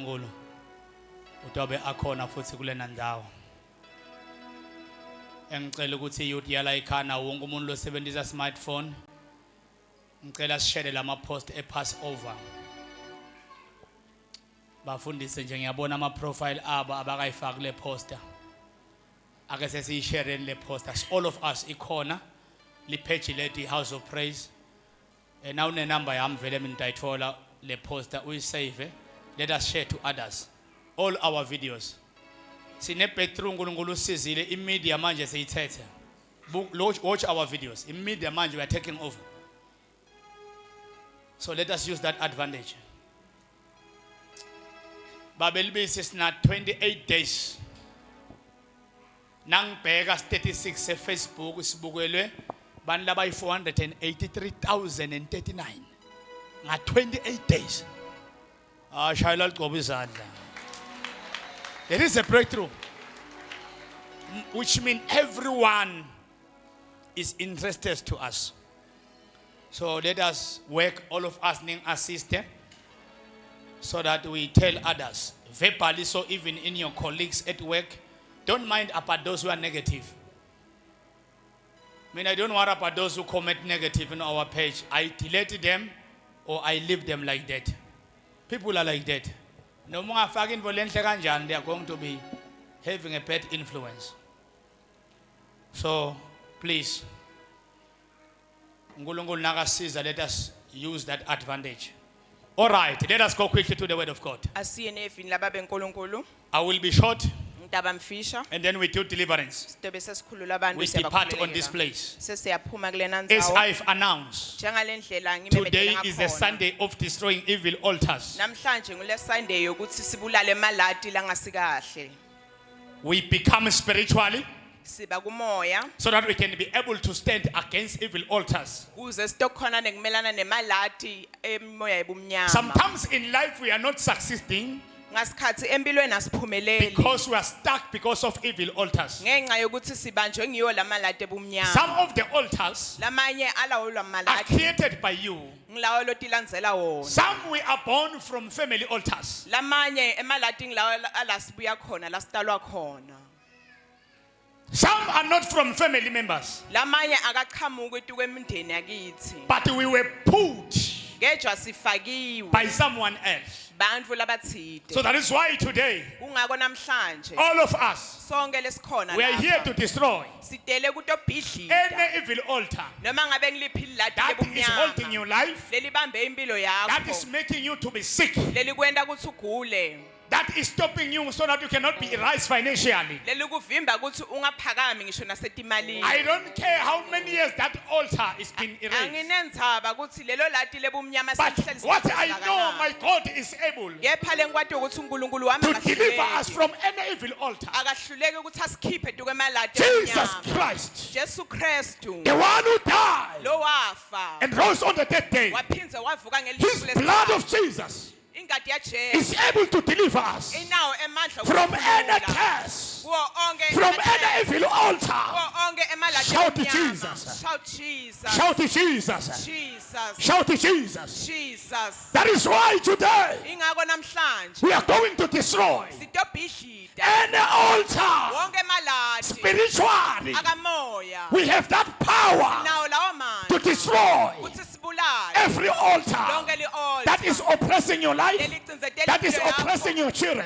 uNkulunkulu udobe akhona futhi kulena ndawo. Engicela ukuthi youth yala ikhana wonke umuntu losebenzisa smartphone ngicela sishare lama post epass over. Bafundise nje ngiyabona ama profile abo abakayifaka kule poster. Ake sesiyishare le poster. All of us ikhona li page leti House of Praise. Now une number yami vele mina ngitayithola le poster uyisave. Let us share to others all our videos. Sine Petru uNkulunkulu usizile imedia manje seyithethe. Watch our videos. Imedia manje we are taking over. So let us use that advantage. Babelibisi sina 28 days. Nangibheka 36 eFacebook sibukelwe bantu laba 483,039 nga 28 days. Shayela liqobo izandla. There is a breakthrough, which means everyone is interested to us. So let us work, all of us need assist so that we tell others verbally. So even in your colleagues at work, don't mind about those who are negative. I mean, I don't worry about those who comment negative on our page. I delete them or I leave them like that. People are like that. No more fucking volunteer, they are going to be having a bad influence. So please, let us use that advantage. All right, let us go quickly to the word of God. I will be short. And then we do deliverance. We depart on this place. As I've announced, today is the Sunday of destroying evil altars. We become spiritually so that we can be able to stand against evil altars. Sometimes in life we are not succeeding because we are stuck because of evil altars. Some of the altars are created by you. Some we are born from family altars. Some are not from family members, but we were put by someone else. So that is why today, all of us, we are here to destroy any evil altar that is holding your life, that is making you to be sick, that is stopping you so that you cannot be raised financially. I don't care how many years that altar is being erased. But what I know, my God is able to deliver us from any evil altar. Jesus Christ, the one who died and rose on the third day, his blood of Jesus is able to deliver us from any curse, from any evil altar. Shout to Jesus. Shout to Jesus. Shout to Jesus. That is why today we are going to destroy any altar spiritually. We have that power to destroy every altar that is oppressing your life, that is oppressing your children.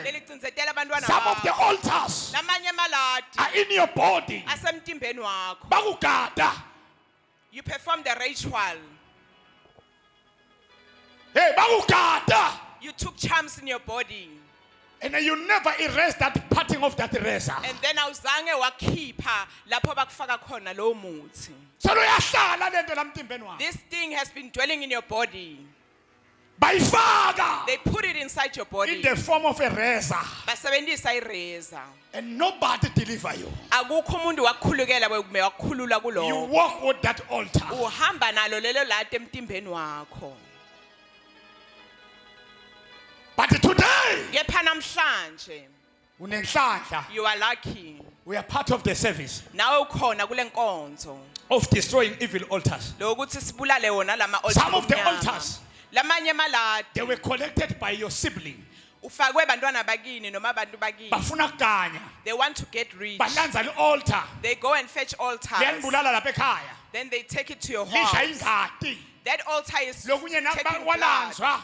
Some of the altars are in your body. You perform the ritual. Hey, You took charms in your body. and then you never erase that parting of that eraser. And then awuzange wakhipha lapho bakufaka khona lo muthi. This thing has been dwelling in your body. By father, they put it inside your body in the form of a razor, basebenzisa ireza, and nobody deliver you. Akukho umuntu wakukhulukela kumbe wakukhulula You kuloko. walk with that altar. Uhamba nalo lelo lati emtimbeni wakho. But today, Kepha namhlanje unenhlanhla, you are lucky. we are part of the service Nawe ukhona kule nkonzo of destroying evil altars. lokuthi sibulale wona lama altar. Some of the altars, lamanye maladi they were collected by your sibling. ufakwe bantwana bakini noma abantu bakini. bafuna kuganya They want to get rich. balanza le-altar They go and fetch altars. liyanibulala lapha ekhaya Then they take it to your lidla house. ingadi That altar is lokunye taking blood. bakwalanzwa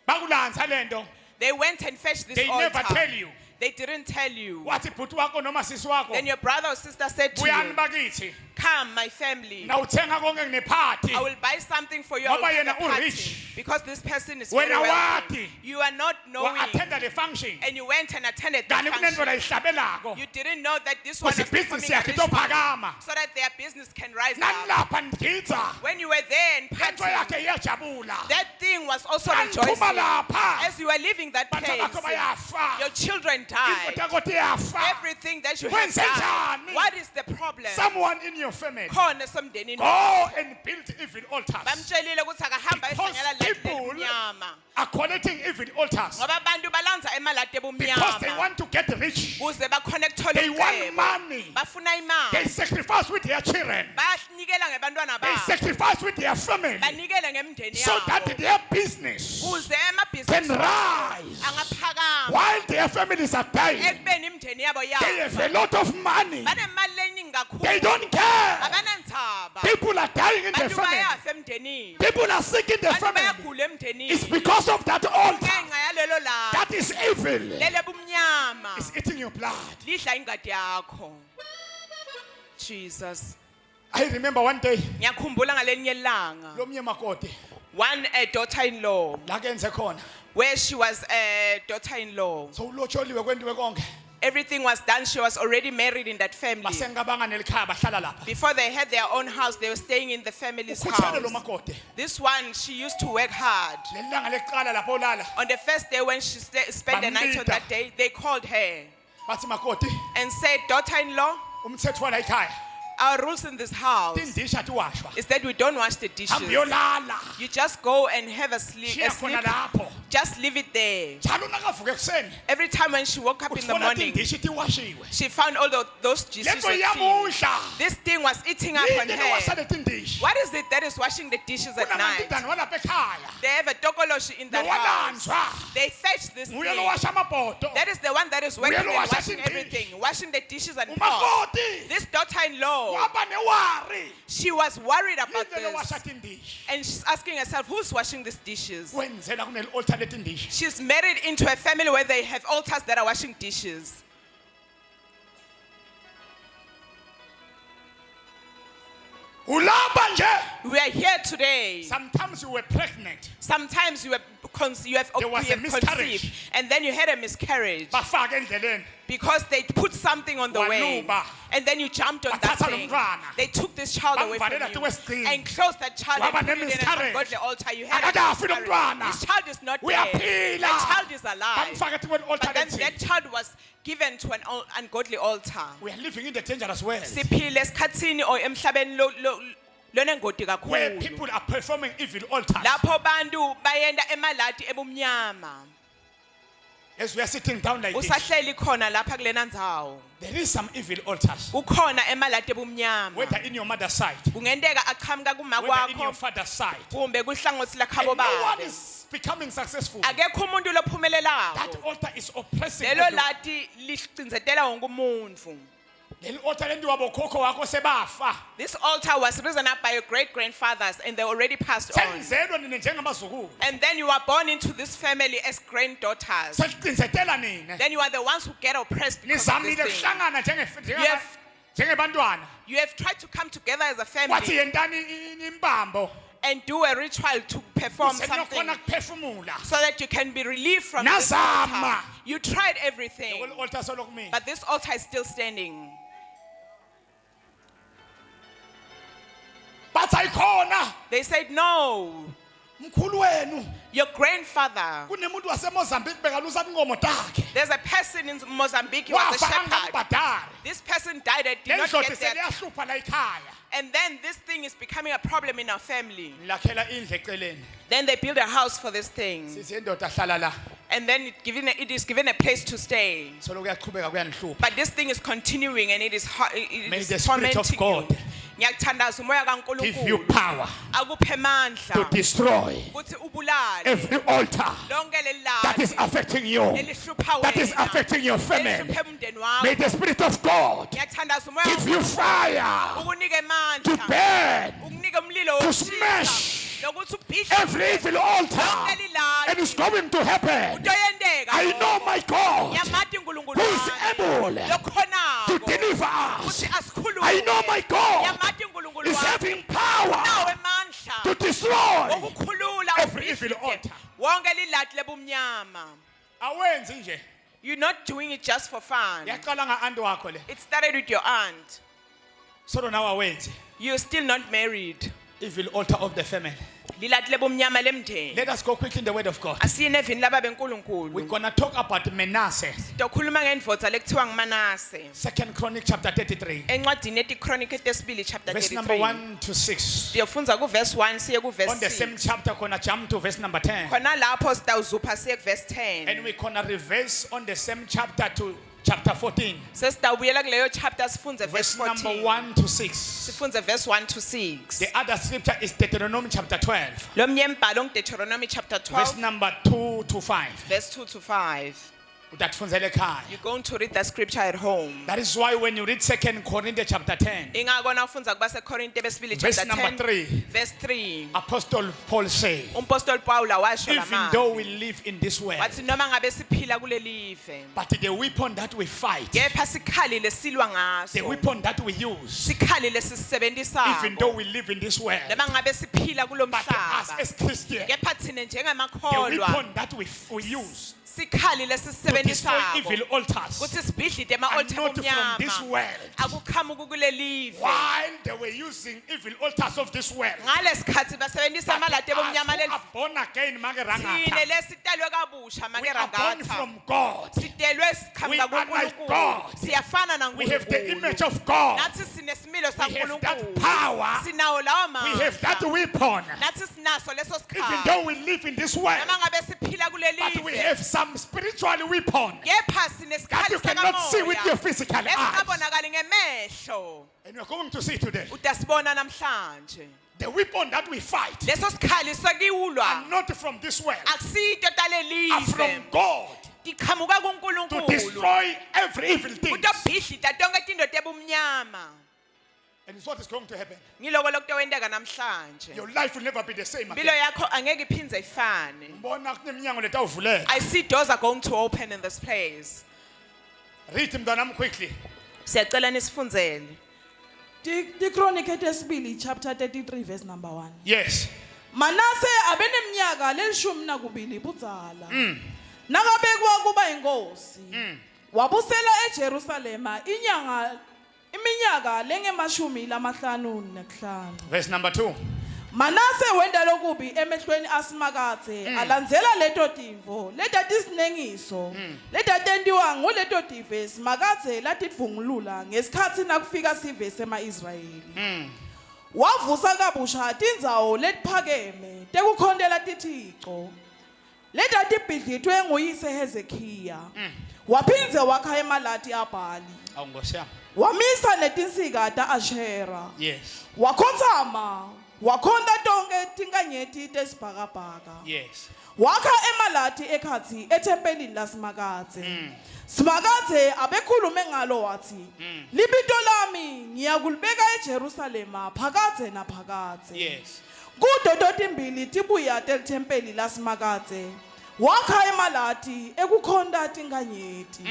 bakulanza lento. They went and fetched this They altar. never tell you. They didn't tell you. Wathi bhuti wakho noma sisi wakho Then your brother or sister said to buyani you, bakithi come, my family. nawuthenga konke kunephathi I will buy something for you. I will Ngoba have a yena party. u-rich. Because this person is Wena very wealthy. wati. You are not knowing. wa-attenda le function And you went and attended the kani kunento function. la ihlabelako You didn't know that this one kuze was becoming ibhizinisi a yakhe rich man, itophakama so that their business can rise up. nanilapha ngiditsa When you were there and lento partying, yakhe iyajabula that thing was also nanithuma rejoicing. lapha As you were leaving that bantwana bakho place, bayafa your children died. indodakoti iyafa Everything that you have Wenze done. njani? What is the problem? someone in your family Khona somndenini. go and build evil altars Bamtshelile ukuthi akahamba because ehlangela lati people ebumnyama. are collecting evil altars Ngoba abantu balanza emalati because they ebumnyama. want to get rich. Ukuze bakhona ukuthola They want umcebo. money. Bafuna They imali. sacrifice with their children. Banikela ngebantwana They babo. sacrifice with their family Banikele ngemndeni so that yabo. their business Ukuze can emabhizinisi rise. angaphakama. While their families are dying, Ekubeni imndeni yabo they have yafa. a lot of money. Banemali eningi kakhulu. They don't care. Abanandzaba. People are dying in their Bantu family. bayafa emndenini. People are sick in their Bantu family. bayagula emndenini. It's because of that altar. Ngenxa yalelo langa. That is evil. Lele bumnyama. It's eating your blood. Lidla ingadi yakho. Jesus. I remember one day, Ngiyakhumbula ngalenye ilanga. Lomnye Makoti, One daughter-in-law, la kenze khona. where she was a daughter-in-law. So ulotsholiwe kwendiwe konke. Everything was done. She was already married in that family. Basengabanga nelikhaya bahlala lapha. Before they had their own house, they were staying in the family's Ukhuthele lo house. Makoti. This one, she used to work hard. Lelanga leqala lapho olala. On the first day when she spent the night on Bambita. that day, they called her Bathi Makoti, and said, daughter-in-law, umthetho wala ekhaya. our rules in this house Tindisha tiwashwa. is that we don't wash the dishes. Hambe yolala. You just go and have a sleep. Shiya khona lapho. Just leave it there. Njalo nakavuka ekseni. Every time when she woke up in the Uthola morning, tindishi tiwashiwe. she found all those dishes Lento were clean. iyamudla. This thing was eating up on Yini lewasha her. le tindishi? What is it that is washing the dishes at night? Kunamantidana walapha ekhaya. They have a tokoloshi in that house. Lowalanzwa. They fetch this Nguye thing. lowasha amabhodo. That is the one that is working and Uyalo washa washing tindishi. everything, washing the dishes and pots. Umakoti. This daughter-in-law, Waba newari. she was worried about Yini this. lowasha tindishi? And she's asking herself, who's washing these dishes? Kwenzela kunel altar letindishi. She's married into a family where they have altars that are washing dishes. Ulapha nje. We are here today. Sometimes you were pregnant. Sometimes you have There was a miscarriage. conceived, and then you had a miscarriage Bafaka endleleni. because they put something on the way, Wanuba. and then you jumped on that Bathatha thing. lomntwana. They took this child away from Bamvalela you tiwesicini. and closed that child and Waba put it in a ne-miscarriage. ungodly altar. You had a Akakafi miscarriage. lomntwana. This child is not dead. Uyaphila. The child is alive. Bamfaka tiwel altar But then lethi. that child was given to an ungodly altar. We are living in the dangerous world Siphile esikhatsini or emhlabeni lonengoti where kakhulu. people are performing evil altars. Lapho bantu bayenda emalati ebumnyama. As we are sitting down like this, Usahleli khona lapha kulena ndzawo. there is some evil altars. Kukhona emalati ebumnyama. Whether in your mother's side, Kungenteka aqhamuka kuma whether in your kwakho father's side. kumbe kuhlangothi And lakhabo no one babe. is becoming successful. Akekho umuntu That lophumelelako. altar is oppressing Lelo everyone. lati licindzetela wonke umuntu. Leli altar lenziwa bokhokho wakho sebafa. This altar was risen up by your great grandfathers and they already passed on. Senizelwe nina njengamazukulu. And then you are born into this family as granddaughters. Selicinzetela nina. Then you are the ones who get oppressed because of Nizamile this thing. kuhlangana have- njengebantwana. You have tried to come together as a Wathi family yentani imbambo. and do a ritual to perform something Seniyokhona kuphefumula. so that you can be relieved from this Nazama. altar. You tried everything, Lelo altar solokumina. but this altar is still standing. But ayikhona. They said, no, Mkhulu wenu. your grandfather. Kunemuntu waseMozambique bekalusa inkomo takhe. There's a person in Mozambique who was a Wafa shepherd. angakubhadali. This person died and did not Lendloda get that. seliyahlupha la ekhaya. And then this thing is becoming a problem in our family. Ngilakhela indlu eceleni. Then they build a house for this thing. Sithi indoda ahlala la. And then it is given a place to stay. Solo kuyaqhubeka kuyanhlupha. But this thing is continuing and it is May it the is Spirit of tormenting God you. ngiyakuthandaza umoya give you kaNkulunkulu power akuphe to amandla destroy ukuthi ubulale every altar lonke that is lelilali affecting you, elihlupha that is wena affecting your family. elihluphe umndeni May wakho the Spirit of God ngiyathandaza umoya give you fire ukunike to amandla burn, ukunike umlilo to wokushisa, smash nokuthi ubhishe every evil altar. And it's going to happen. into yendeka I know my God yamati uNkulunkulu who is able to lokhonako deliver us. ukuthi asikhulule I know my God yamati uNkulunkulu is having power nawe amandla to destroy ukukhulula every evil altar. wonke lilati lebumnyama. Awenzi nje. You're not doing it just for fun. Yaqala nga-aunt wakho le. It started with your aunt. So now awenzi. You're still not married. Evil altar of the family. Lilati lebumnyama lemndeni. Let us go quickly in the word of God. Asiye nevini laba We're benkulunkulu. going to talk about Manasseh. Sizokhuluma ngendvodza lekuthiwa nguManase. 2 Chronic chapter 33. Encwadini yetikronikhi tesibili chapter Verse number 33. 1 to 6. Siyofundza kuverse 1 siye On kuverse the same 6. chapter, we're going to jump to verse number 10. Khona lapho sitawuzupha siye kuverse 10. And we're going to reverse on the same chapter to chapter 14. Sesitawubuyela kuleyo chapter sifunze verse Verse number 14. 1 to 6. Sifunze verse 1 to 6. The other scripture is Deuteronomy chapter 12. Lo mnye mbhalo nguDeuteronomy chapter Verse 12 number 2 to 5. verse 2 to 5. Utatfunzele ekhaya. You're going to read that scripture at home. That is why when you read 2 Corinthians chapter 10, Ingakona ufundza kubase Korinte besibili verse chapter number 10 3, verse 3. Apostle Paul say, Umpostoli Paula washo even though lama. we live in this world, Wathi noma ngabe siphila kulelive. but the weapon that we fight, Kepha sikhali lesilwa the ngaso. weapon that we use, Sikhali even lesisebenzisako. though we live in this world, Noma ngabe siphila kulo but us mhlaba. as Christians, Kepha thina the njengamakholwa weapon that we use sikhali to destroy lesisebenzisako. evil altars Kuthi sibhidlite are ama-altar not from this omnyama. world. Akuqhamuki kulelive. While they were using evil altars of this world, Ngalesikhathi basebenzisa but amalate us bomnyama who are born again, thine Magerangata, lesitalwe kabusha we are born makerangatha. from God. Sidelwe We siqhamuka are like kuNkulunkulu. God. Siyafana We have the image naNkulunkulu. of God. Nathi sinesimilo We have that saNkulunkulu. power. Sinawo lawo We have that mandla. weapon. Nathi sinaso leso Even sikhathi. though we live in this world, Noma ngabe siphila but we kulelive. have some spiritual weapon Kepha that sinesikhali you cannot see with your sakamoya. physical eyes. Esingabonakali ngemehlo. And we're going to see today Utasibona namhlanje. the weapon that we fight Leso sikhali sokiwulwa. are not from this world, Akusito are from talelive. God Tiqhamuka to kuNkulunkulu. destroy every evil thing. Utobhidlita tonke tinto tebumnyama. And it's what is going to happen. Ngiloko lokutowendeka namhlanje. Your life will never be the same Impilo again. yakho angeke iphindze ifane. Mbona kuneminyango letawuvuleka. I see doors are going to open in this place. Read mntanami quickly. Siyacela nisifundzele. Tikronikhi tesibili chapter 33 verse number 1. Yes. Manase abeneminyaka lelishumi nakubili budzala. Nakabekwa kuba inkosi. Wabusela eJerusalema iminyaka lengemashumi lamahlanu nesihlanu. Verse number 2. Manase wenda lokubi emehlweni asimakathe alandzela leto timvo letatisinengiso letatentiwa nguleto tive simakathe latidvungulula ngesikhatsi nakufika sive sema-Israyeli wavusa kabusha tindzawo letiphakeme tekukhondela tithixo letatibhidlitwe nguyise Hezekiya waphindze wakha emalati abhali Awungosiyami. wamisa netinsika ta-Ashera Yes. wakhotsama wakhonda tonke tinkanyeti tesibhakabhaka Yes. wakha emalati ekhatsi ethempelini lasimakathe simakathe abekhulume ngalo wathi libito lami ngiyakulibeka eJerusalema phakathe naphakathe Yes. kudo totimbili tibuya telithempeli lasimakathe wakha emalati ekukhonda tinkanyeti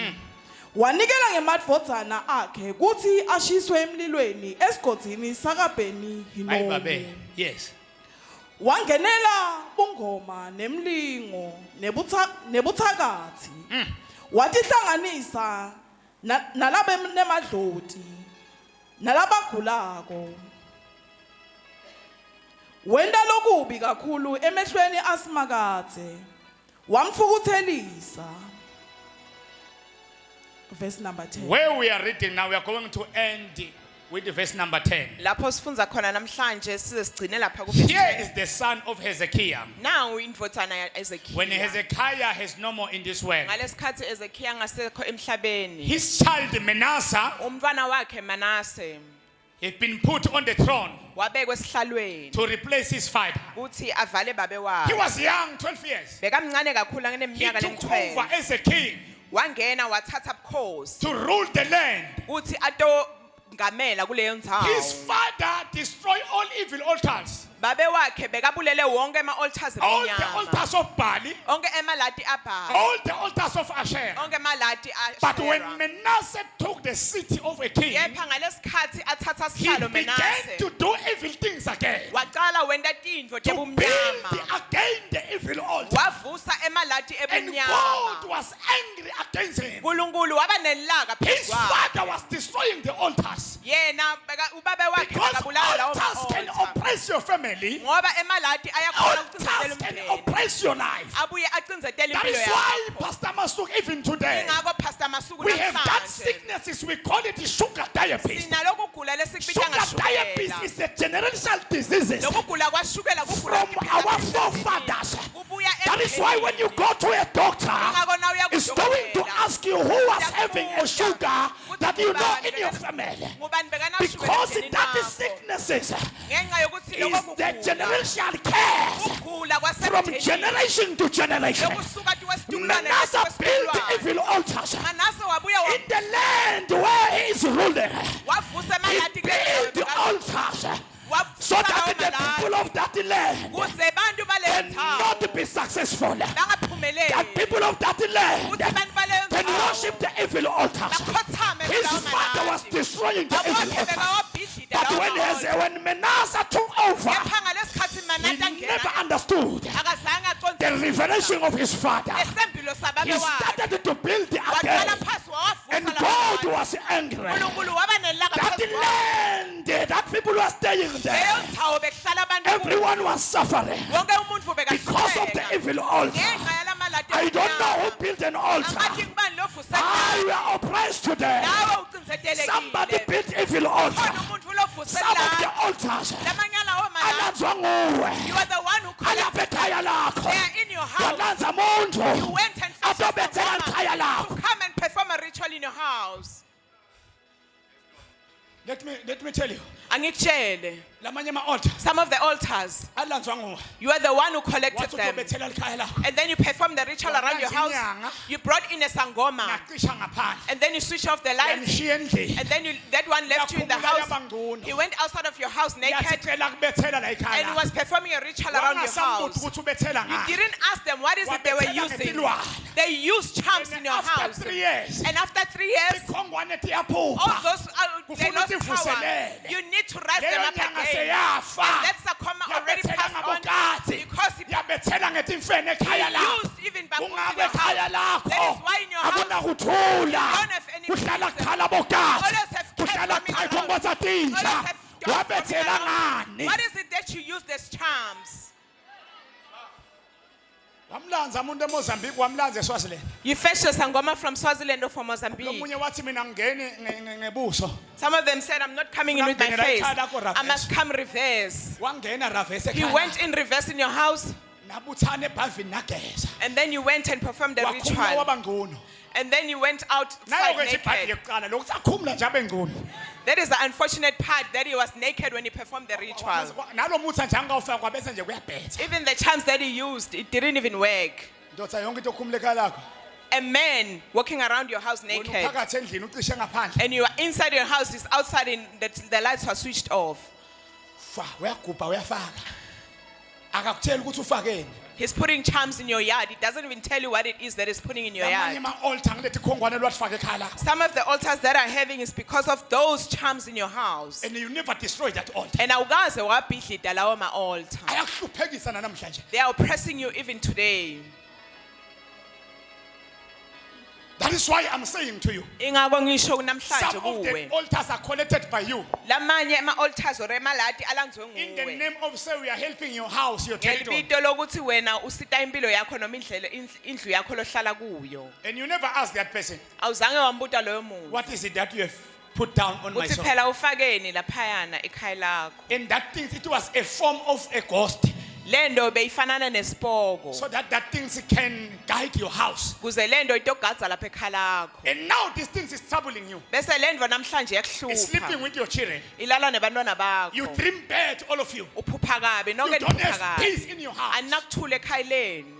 wanikela ngemadvodzana akhe kuthi ashiswe emlilweni esigodini sakabheni Hayi babe. Hinomu Yes. wangenela bungoma nemlingo nebuthakathi watihlanganisa nalabe nemadloti nalabagulako wenda lokubi kakhulu emehlweni asimakathe wamfukuthelisa. Verse number 10. Where we are reading now, we are going to end with the verse number 10. Lapho sifundza khona namhlanje size sigcine lapha ku-verse Here 10. is the son of Hezekiah. Now indvodzana yaEzekiya. When Hezekiah has no more in this world, Ngalesikhathi eZekiya ngasekho emhlabeni. his child Manasseh Umntwana wakhe Manase He'd been put on the throne wabekwa esihlalweni to replace his father. ukuthi avale babe He wakhe. was young, 12 years. Bekamncane kakhulu He ngeneminyaka took over lemi-12. as a king Wangena wathatha ubukhosi to rule the land. ukuthi atongamela kuleyo His ndzawo. father destroyed all evil altars. Babe wakhe bekabulele wonke ama-altars All the emnyama. altars of Bali, Onke emalati abhali. all the altars of Asherah. Onke emalati But when Ashera. Manasseh took the city of a king, Kepha ngalesikhathi athatha he sihlalo began Manase. to do evil things again. Waqala wenta tintfo To build tebumnyama. again the evil altar. Wavusa emalati And God ebumnyama. was angry against him. uNkulunkulu waba nelaka His phezu kwakhe. father was destroying the altars. Yena ubabe wakhe Because bekabulala lawo altars can ma-altar. oppress your family. Ngoba emalati ayakhona Altars ukucinzetela can umndeni. oppress your life. Abuye acinzetele That impilo is why yakho. Pastor Masuk, even today, Ingakho Pastor Masuku we have that namhlanje sicknesses, we call it sugar diabetes. sinaloku kugula lesikubita Sugar diabetes ngashukela. is a generational disease Loku kugula kwashukela kugula from our forefathers. kubuya That is why when you go to a doctor, Ingakho na uya it's going to kudokotela. ask you who was having a sugar that you know in your family. Ngubani bekana Because shukela that is nakho. sicknesses Ngenxa yokuthi is lokho the kugula generational curse kugula from kwasemthethweni. generation to generation. Lokusuka tiwesidukulwane Manasseh built lesiwesidukulwane. evil altars Manase wabuya in the land where he is ruling. wavusa He emalati kuleyo built ndawo. altars so Wavusa that lawo the people malati of that land kuze bantu baleyo cannot ndawo be successful. That bangaphumeleli people of that land ukuthi bantu baleyo can ndawo worship the evil altars. bakhothame His kulawo father was malati. destroying the evil Babonke altars. bekawabhidlida But lawo when, malati. when Manasseh took over, Kepha ngalesikhathi he Manase never angena understood akazange the aqonde revelation of his father. esempilo sababe He wakhe. started to build the Waqala again, phansi wawavusa and lawo God malati. was angry. uNkulunkulu waba nelaka That phezu kwawo. land, that people were staying Leyo there, ndawo bekuhlala abantu everyone was suffering wonke umuntu because of the bekashukeka evil altar. ngenxa yalamalati I don't know who amnyama. built an altar. Angathi ngubani lo vuse Ah, we are oppressed today. nawe ucinzetelekile. Somebody built evil Khona altar. umuntu lo vuse Some of the la altars lamanye lawo malati. alanzwa nguwe. You are the one who Alapha collected ekhaya lakho. they are in your house. Walanza muntu. You went and fetched Atobethela ekhaya someone lakho. to come and perform a ritual in your house. Let me tell you. Angikutshele. Lamanye ama-altar Some of the altars, alanzwa nguwe. you are the one who collected Wathi them. utobethela ekhaya lakho. And then you perform the ritual around your house. Walanza You brought in a sangoma. Nacisha ngaphandle. And then you switch off the lights. Yanishiya endlini. And then that one left you in the Yakhulula house. yabangcono. He went outside of your house naked Yasicela kubethela la ekhaya and he lakho. was performing a ritual around your Wangasambuthi house. ukuthi ubethela You ngani. didn't ask them what is it they were Wabethela using. ngetilwane. They used charms in And your after house. 3 years, And after 3 years, ikhongwane ethi all iyaphupha. those they Kufuna lost ukuthi power. ivuselele. You need to rise them Leyo up nyanga again. seyafa. And that's a comma already Yabethela passed on ngabokati. because he Yabethela ngetimfene ekhaya lakho. used even back in Ungabe your ekhaya house. lakho. That is why in your house Akunakuthula. you don't have any Kuhlala peace. khala bokati. Always have cats Kuhlala roaming khaya around. khongoza Always tinja. have dogs roaming Wabethela around. ngani? What is it that you use as charms? Wamlanza umuntu eMozambique, wamlanza eSwaziland. You fetched a sangoma from Swaziland or from Mozambique. Lomunye wathi mina ngingene ngebuso. Some of them said, I'm not coming in with my face. I must come reverse. Wangena reverse He ekhaya. went in reverse in your house, Nabuthana ebhavini nageza. and then you went and performed the Wakhuluma ritual. wabangcono. And then you went Nayo outside kwethi ibhayibheli naked. yokuqala lokuthi akhumula nje abengcono. That is the unfortunate part that he was naked when he performed the ritual. Nalo muthi nje angawufaka kwabese nje kuyabhetha. Even the charms that he used, it didn't even work. Ndoda yonke into okhumula ekhaya lakho. A man walking around your house Wena naked, uphakathi endlini ucishe ngaphandle. and you are inside your house, is outside, and the lights were switched off. Fa uyagubha uyafaka. Akakutheli ukuthi ufakeni. He's putting charms in your yard. He doesn't even tell you what it is that he's putting in your Lamanye yard. ama-altar ngilethi khongwane lwafaka ekhaya lakho. Some of the altars that are having is because of those charms in your house. And you never destroy that altar. And awukaze wabhidlida lawo ma-altar. Ayakuhluphekisa namhlanje. They are oppressing you even today. That is why I'm saying to you, Ingako ngisho namhlanje some of the kuwe. altars are collected by you. Lamanye ama-altars or emalati alanziwe In the nguwe. name of say we are helping your house, your territory. Ngelibito lokuthi wena usita impilo yakho noma indlu yakho lohlala kuyo. And you never ask that person, Awuzange wambuta loyo muntu. what is it that you have put down on my Uthi soul? phela ufakeni laphayana ekhaya lakho. And that thing, it was a form of a ghost. Lendo beyifanana nesipoko. so that things can guide your house. Kuze lendo itogadza lapha ekhaya lakho. And now these things is troubling you. Bese lendvo namhlanje It's sleeping yakuhlupha. with your children. Ilala nebantwana You bakho. dream bad, all of you. Uphupha kabi, You nonke don't niphupha have peace kabi. in your house. Anakuthule ekhaya lenu.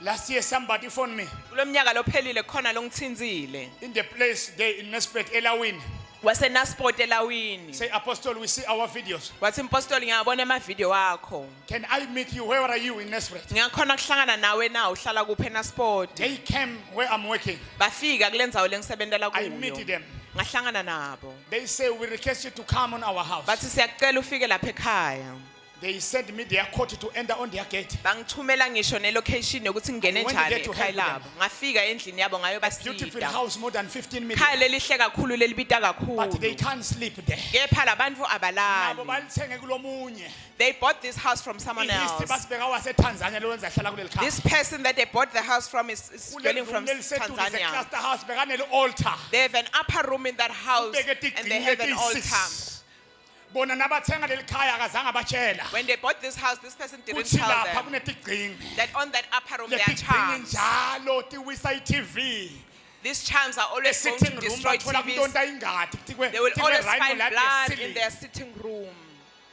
Last year somebody phoned me Kulomnyaka lophelile khona longithinzile. in the place there in Nelspruit, Elawini. WaseNasport elawini. Say, Apostle, we see our videos. Wathi impostoli ngiyabona amavideo akho. Can I meet you? Where are you in Nelspruit? Ngiyakhona kuhlangana nawe na uhlala kuphi eNasport. They came where I'm working. Bafika kule ndzawo lengisebentela I meet kuyo. them. Ngahlangana nabo. They say, we request you to come on our house. Bathi siyakucela ufike lapha ekhaya. They sent me their code to enter on their gate. Bangithumela ngisho nelocation yokuthi ngene When you njani get to ekhaya help them. labo. Ngafika endlini yabo ngayo Beautiful basida. house, more than 15 million. Khaya lelihle kakhulu lelibita But they kakhulu. can't sleep there. Kepha labantu Nabo abalali. balithenge kulomunye. They bought this house from someone Ihistory else. basibeka waseTanzania lo wenza hlala kuleli khaya. This person that they bought the house from is dwelling from Tanzania. Cluster house bekanele altar. They have an upper room in that house Ubeke and they have an altar. tigcini bona nabathenga leli khaya akazange batshela. When they bought this house, this person didn't Kuthi tell lapha them kunetigcini. that on that upper room Le there are tigcini charms. njalo tiwisa iTV. These charms are always going Sitting to room destroy bathola TVs. kuntonta ingadi. They will always find blood in their sitting room.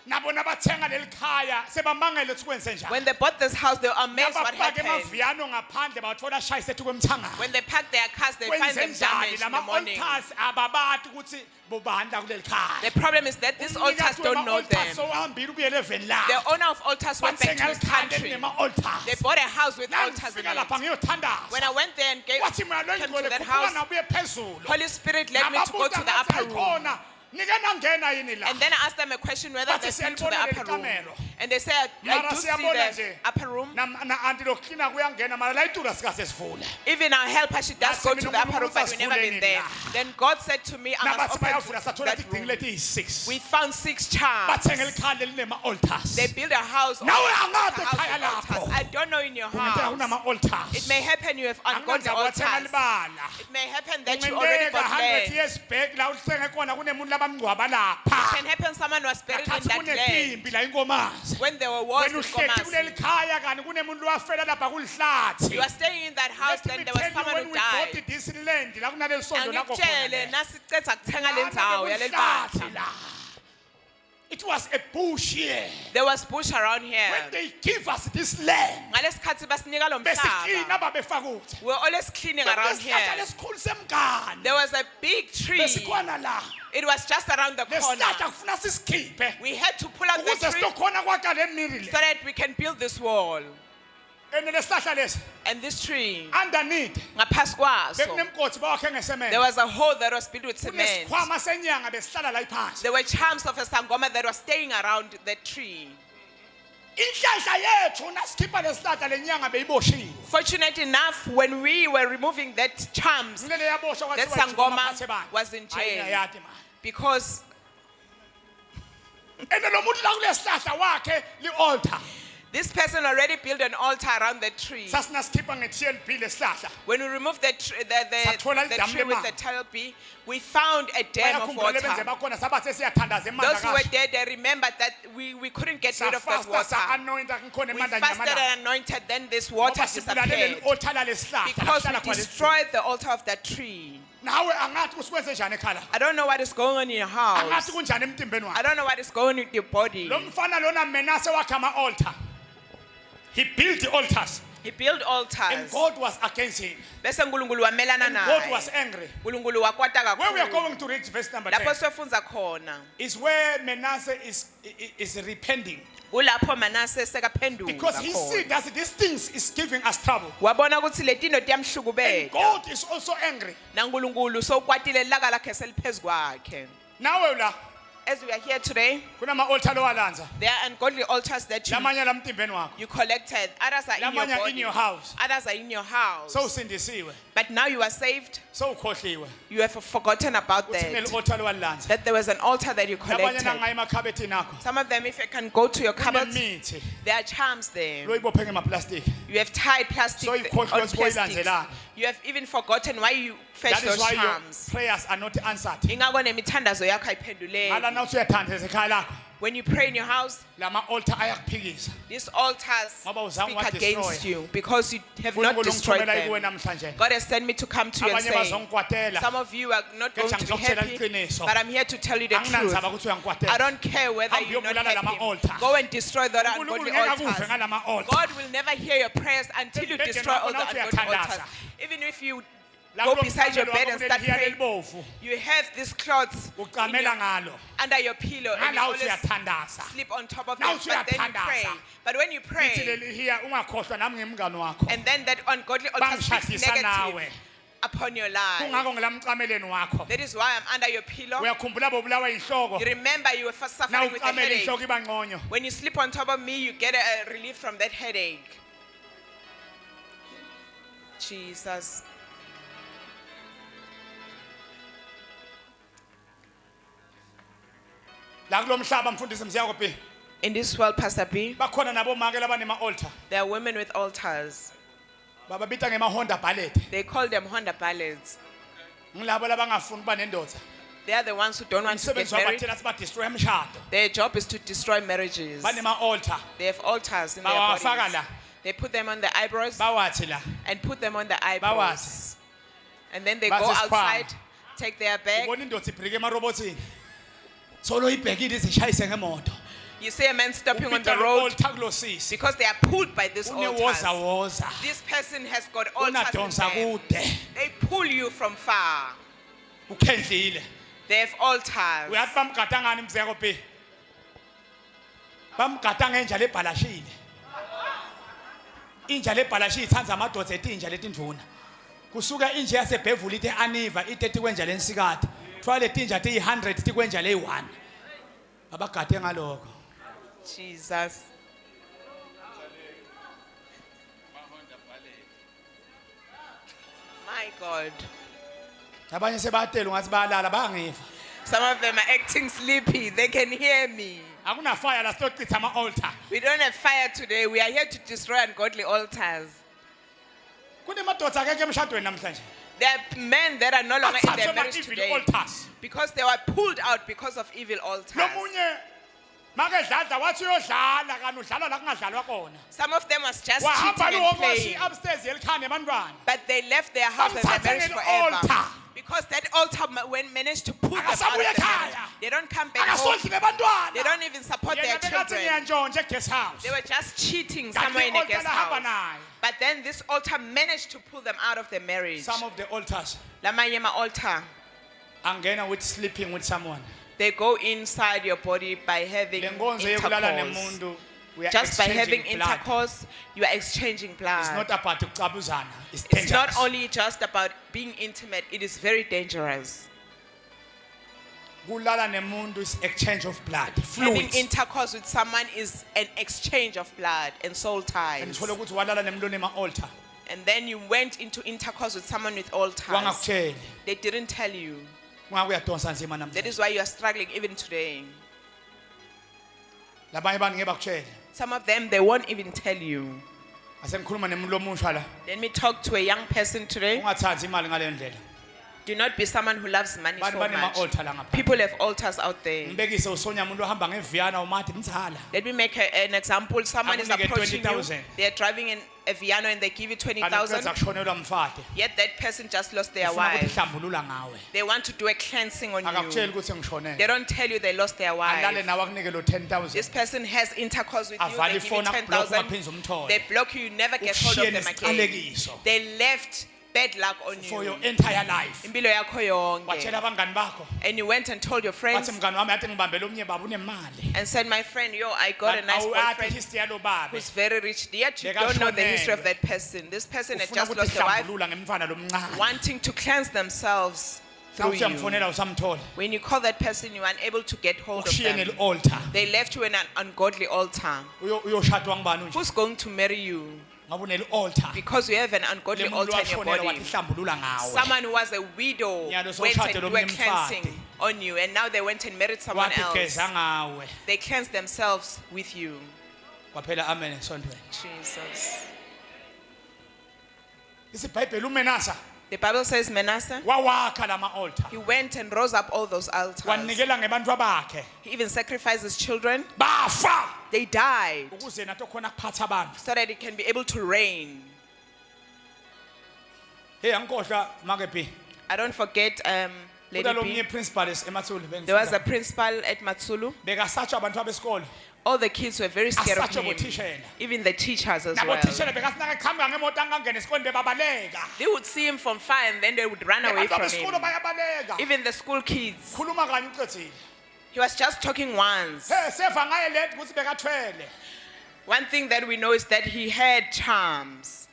Nabo nabathenga leli khaya sebamangele ukuthi kwenze njani. When they bought this house, they were amazed what Nabafaka happened. emaviyano ngaphandle bathola shayise ethi kwemthanga. When they packed their cars, they find them Kwenze njani damaged in the lama morning. altars ababati ukuthi bobani la kuleli khaya. The problem is that these altars don't know them. So uhambile ubuyele eveni la. The owner of altars went back to his country. They bought a house with altars in it. lapha ngiyothandaza. When I went there and Wathi mina lo came to ngcwele that kukhona house, ubuye phezulu. Holy Spirit led me to go to the upper room. Khona nike nangena yini la. And then I asked them a question whether Bathi they've been to the siyalibona upper room. leli kamelo. And they said, I Mara do see siyabona the nje. upper room. Na anti loklina kuyangena mara la itura sikase sivule. Even our helper, she does go Bathi to mina the upper room, but we've never been uNkulunkulu there. usasivuleni la. Then God said to me, I must Nabathi open bayavula to sathola that itigcini room. leti 6. We found 6 charms. Bathenga likhaya linema altars. They built a house. Nawe a angaphi house ekhaya with altars. lakho? I don't know in your Kungenzeka house. kunama altars. It may happen you have got the Angikwenza kwathenga altars. libala. It may happen that you already Kungenzeka got 100 land. years back la uhlenge khona kunemuntu labamngcwaba It lapha. can happen someone was buried in Khathi that land. kunempi la inkomazi. When there were wars Wena in uhleki kuleli Komasi. khaya kanti kunemuntu wafela lapha kulihlathi. You are staying in that house, Let me then there was tell you, someone when who we bought died. this land la kunaleli sondo lakho Angikutshele khona. nasicetha kuthenga le ndzawo yaleli bandla. It was a bush here. There was bush around here. When they give us this land, Ngalesikhathi basinika lo besiklina mhlaba. babefaka ukuthi. We were always cleaning around here. Lesihlahla lesikhulu semgani. There was a big tree. Besikhona la. It was just around the corner. Lesihlahla kufuna sisikhiphe. We had to pull out the Ukuze tree sitokhona kwakha le miri so le. that we can build this wall. And lesihlahla lesi And this tree, underneath ngaphansi kwaso, bekunemgodi bawakhe ngesemende. there was a hole that was built with cement. Kunesikhwama senyanga besihlala la phansi. There were charms of a sangoma that were staying around the tree. Inhlahla yethu nasikhipha lesihlahla lenyanga beyiboshiwe. Fortunate enough, when we were removing that charms, Ngilele yaboshwa that kwathiwa sangoma was in jail Ayiyayati man. because And lo muntu la kulesihlahla wakhe li-altar. this person already built an altar around the tree. Sasinaskipa nge-TLB lesihlahla. When we removed the Sathola the idamu tree with lemanzi. the tile B, we found a dam of Bayakhumbula water. lebenze bakhona sabathe siyathandaza emanzi Those who were akasha. there, they remembered that we couldn't get rid of that Safasta water. sa-anointa ngikhona We emandla fasted nyamalanga. and anointed, then this water Ngoba sibulale leli disappeared altar lalesihlahla, because lahlala we khona lesi- destroyed the altar of that tree. Nawe angathi usikwenze njani ekhala. I don't know what is going on in your Angathi house. kunjani emtimbeni I wakhe. don't know what is going on with your body. Lo mfana lona Menase wakhe ama-altar. He built the altars He built and altars. God was against him. Bese uNkulunkulu wamelana And God was naye. angry. uNkulunkulu wakwata Where we are kakhulu. going to read verse number Lapho 10 sifundza khona. is where Manasseh is repenting. Kulapho Manase sekaphenduka Because he khona. see that these things is giving us trouble. Wabona ukuthi letino And tiyamhlukubeza. God is also angry. NaNkulunkulu sokwatile laka lakhe seliphezu kwakhe. Nawe la As we are here today, kunama altar lowalanza. there are ungodly altars that Lamanye la mtimbeni wakho. you collected. Others are in your Lamanye in body. your house. Others are in your house. So usindisiwe. But now you are saved. So ukhohliwe. You have forgotten about Uthi that. kunele altar lowalanza. That there was an altar that you Labanye collected. nangaye emakhabethini akho. Some of them, if you can go to your cupboard, Kunemithi there are charms there. loyibophe ngemaplastiki. You have tied plastic So on you khohlwa ukuthi plastics. boyilandzelani. You have even forgotten why you fetch That is those why your charms. prayers are not answered. Ingako nemithandazo yakho ayiphenduleki. Hala na usuyathandeza ekhaya lakho. When you pray in your house, lama altar ayakuphikisa these altars ngoba uzange speak wadestroy. against you because you have not uNkulunkulu destroyed ngithumela kuwe them. namhlanje God has sent me to come to you and abanye say, bazongikwatela some of you are not going to be ngizokutshela happy, iqiniso. but I'm here to tell you the truth. anginandzaba ukuthi I uyangikwatela don't care whether Hambe you're not uyobulala lama happy. altar. Go and destroy the uNkulunkulu ungodly ngeke akuve altars. ngalama altar God will never hear your prayers until you Embhedeni destroy all the wakho ungodly nawuthi altars. uyathandaza. Even if you La go kulo beside your mhlangano bed wakho and start kunelihiya praying, lelibovu you have these cloths in ucamela your- ngalo under your pillow and you ngala always uthi uyathandaza sleep on top of Now them, but then you uyathandaza. pray. But when you lithi pray, lelihiya ungakhohlwa nami ngimngani wakho and then that ungodly altar speaks bangishadisa nawe negative upon your life. kungako ngilamcameleni wakho That is why I'm under your pillow. uyakhumbula bobulawa inhloko You remember you were first na suffering with a ucamela headache. inhloko iba ngconyo When you sleep on top of me, you get a relief from that headache. Jesus. la kulo mhlaba mfundisi msiyakophi In this world, Pastor B, bakhona nabo make labanema altar there are women with altars. bababita ngema Honda Ballet They call them Honda ballads. ngilabo labangafuni kuba nendoda They are the ones who don't want to get umsebenzi wabo married. bathela siba destroy emshado Their job is to destroy marriages. banema altar They have altars in their bawafaka bodies. la They put them on the eyebrows bawathi la and put them on the eyebrows. bawathi And then they go Basi isikhwama. outside, take their bag. ubona indoda ibhrike emarobotini solo ibhekile izishayise ngemoto You see a man stopping on Upita the lo road altar kulosisi because they are pulled by this altars. unewoza woza This person has got altars unadonsa in them. kude They pull you from far. ukhendlile They have altars. uyathi bamgada ngani mzekophi bamgada ngenja lebhalashile inja lebhalashi ithanda amadoda etinja letindvuna kusuka inja yasebhevuli ithi aniva ithi kwenja lensikade kuthiwa letinja ti 100 tikwenja le1 abagade ngaloko Jesus. My God. abanye sebatela ungathi bayalala bangiva Some of them are acting sleepy. They can hear me. akuna fire la sitocitha ama altar We don't have fire today. We are here to destroy ungodly altars. kunemadoda akeke emshadweni namhlanje There are men that are no longer in their bathathwe marriage ama-evil today altars because they were pulled out because of evil altars. lomunye makedladla wathi uyodlala kanti udlala la kungadlalwa khona Some of them was just wahamba cheating and luwomoshi playing, upstairs yelikhane ebantwana but they left their house and their Bamthatha marriage ngeli-altar. forever because that altar when managed to pull them out of Akasabuye the marriage. ekhaya. They don't come back home. akasondli nebantwana They don't even support their yena bekathi children. ngiyantshontsha e-guest house They were just cheating Kanti somewhere in a i-altar guest lahamba house. naye. But then this altar managed to pull them out of their marriage. Some of the altars Lamanye ma altar, angena with sleeping with someone they go inside your body by having le nkonzo yokulala intercourse. nemuntu we are Just by having exchanging blood. intercourse, you are exchanging It's blood. not about ukucabuzana it's It's dangerous not only just about being intimate, it is very dangerous. kulala nemuntu is exchange of blood Having fluids intercourse with someone is an exchange of blood and soul ties. andithole ukuthi walala nemuntu onema altar And then you went into intercourse with someone with altars. wangakutsheli They didn't tell you. kungabe uyadonsa nzima That namhlanje is why you are struggling even today. labanye abantu ngeke bakutshele Some of them, they won't even tell you. ase ngikhuluma nemuntu omusha la Let me talk to a young person today. ungathathi imali ngale ndlela Do not be someone who loves money bantu so banema much. altar la ngapha People have altars out there. ngibekise usonya umuntu ohamba ngeviyana umathi mthala Let me make an example. Someone is Akunike approaching you. 20,000. They are driving in a Viano and they give you kanti 20,000. uqeda kushonelwa mfade Yet that person just lost their ufuna ukuthi wife. hlambulula ngawe They want to do a cleansing on akakutsheli you. ukuthi ngishonele They don't tell you they lost their alale wife. nawe akunike lo 10,000 This person has intercourse with you. Avala They give you ifoni, akublock, 10,000. ungaphinde umthole. They block you. You never get hold of Ukushiye them again. nesiqalekiso They left bad luck on for your you. entire life Impilo yakho yonke. watshela abangani bakho And you went and told your wathi friends mngani wami ade ngibambele omnye baba unemali and said, my friend, yo, I got a nice awuyathi boyfriend history yalo baba who's very rich. Yet you Beka don't know the shonelwe. history of that person. This person had ufuna just ukuthi lost a wife, hlambulula ngemfana lomncane wanting to cleanse themselves through nawuthi you. uyamfonela usamthola When you call that person, you are unable to get hold of ukushiye them. neli-altar They left you in an ungodly altar. uyoshadwa ngibani unje Who's going to marry you? ngabe uneli-altar Because you have an ungodly le muntu altar in your washonela body. wathi hlambulula ngawe Someone who was a widow Nyalo went and sowushade do a lomunye cleansing umfati. on you, and now they went and married someone wathi else. geza ngawe They cleansed themselves with you. kwaphela amen esontweni Jesus. isibhayibheli umenasa The Bible says Manasseh, wawakha lama altar. he went and rose up all those altars. Wanikela ngebantwa bakhe. He even sacrificed his children. Bafa They died ukuze nato khona kuphatha abantu. so that he can be able to reign. Hey angikhohlwa makepi. I don't forget, Lady Udalomnye B. principal eMatsulu. There was a principal at Matsulu. Bekasatsha abantu abesikole. All the kids were very scared of Asatshwa him. bothishela. Even the teachers as Nabo well. thishela bekasinaka qhamuka ngemoto angangena esikoleni bebabaleka. They would see him from far and then they would run away Abantu from besikole him. bayabaleka. Even the school kids. Khuluma kanye uqedile. He was just talking once. Hey seva ngaye leti ukuthi bekathwele. One thing that we know is that he had charms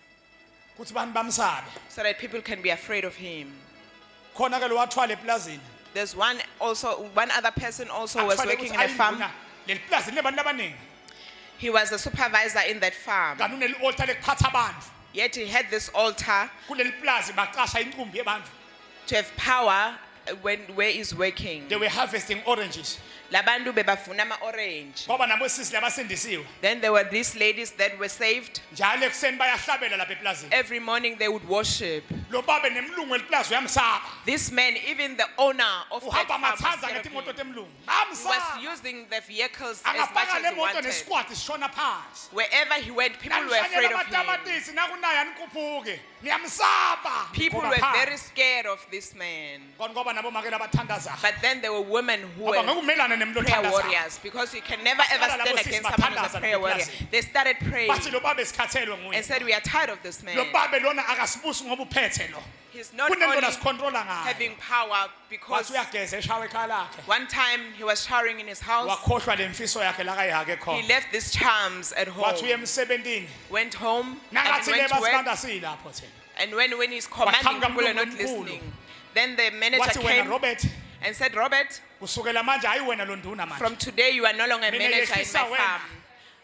Kuthi bantu bamsabe. so that people can be afraid of him. Khona ke lo wathwala eplazini. There's one other person also was working in a farm. Le plazini lebantu abaningi. He was a supervisor in that farm. Kanti uneli altar lekuphatha abantu. Yet he had this altar Kuleli plazi baqasha inqumbi yabantu. to have power where he's working. They were harvesting oranges. Labantu bebafuna ama orange. Ngoba nabo sisi labasindisiwe. Then there were these ladies that were saved. Njalo ekuseni bayahlabela lapha eplazini. Every morning they would worship. Lo babe nemlungu eliplazi uyamsaba. This man, even the owner of that Uhamba farm, was mathanza scared of ngetimoto him. temlungu. He was Amsaba. using the vehicles as much Angapaka as le he moto wanted. nesquad sishona phansi. Wherever he went, people were afraid of him. Namatamatisi nakunaya nikhuphuke. Niyamsaba. People Ngoba were phansi. very scared of this man. Ngoba nabo make labathandaza. But then there were women who Ngoba were ngekumelana nemlo prayer thandaza. warriors, because you can never ever Baqala stand labo against sisi someone who's a bathandaza prayer warrior. ngeplazini. They started praying Bathi lo babe sikhathelwe nguye. and said, we are tired of this Lo man. babe lona akasibusi ngoba uphethe lo. He's not Kunento only lasicontrola ngayo. having power because Wathi uyageza eshawe ekhaya lakhe. one time he was showering in his house. Wakhohlwa lemfiso yakhe la kayihake He khona. left these charms at home, Wathi uye emsebentini. went home and Nakathi le went to work. basibanda silapho thina. And when he's commanding, Wakhanga people are not mlungu omkhulu. listening. Then the manager Wathi wena came Robert and said, Robert, kusukela manje hayi wena lo nduna manje. from today you are no longer a Mina manager in yehlisa my wena. farm.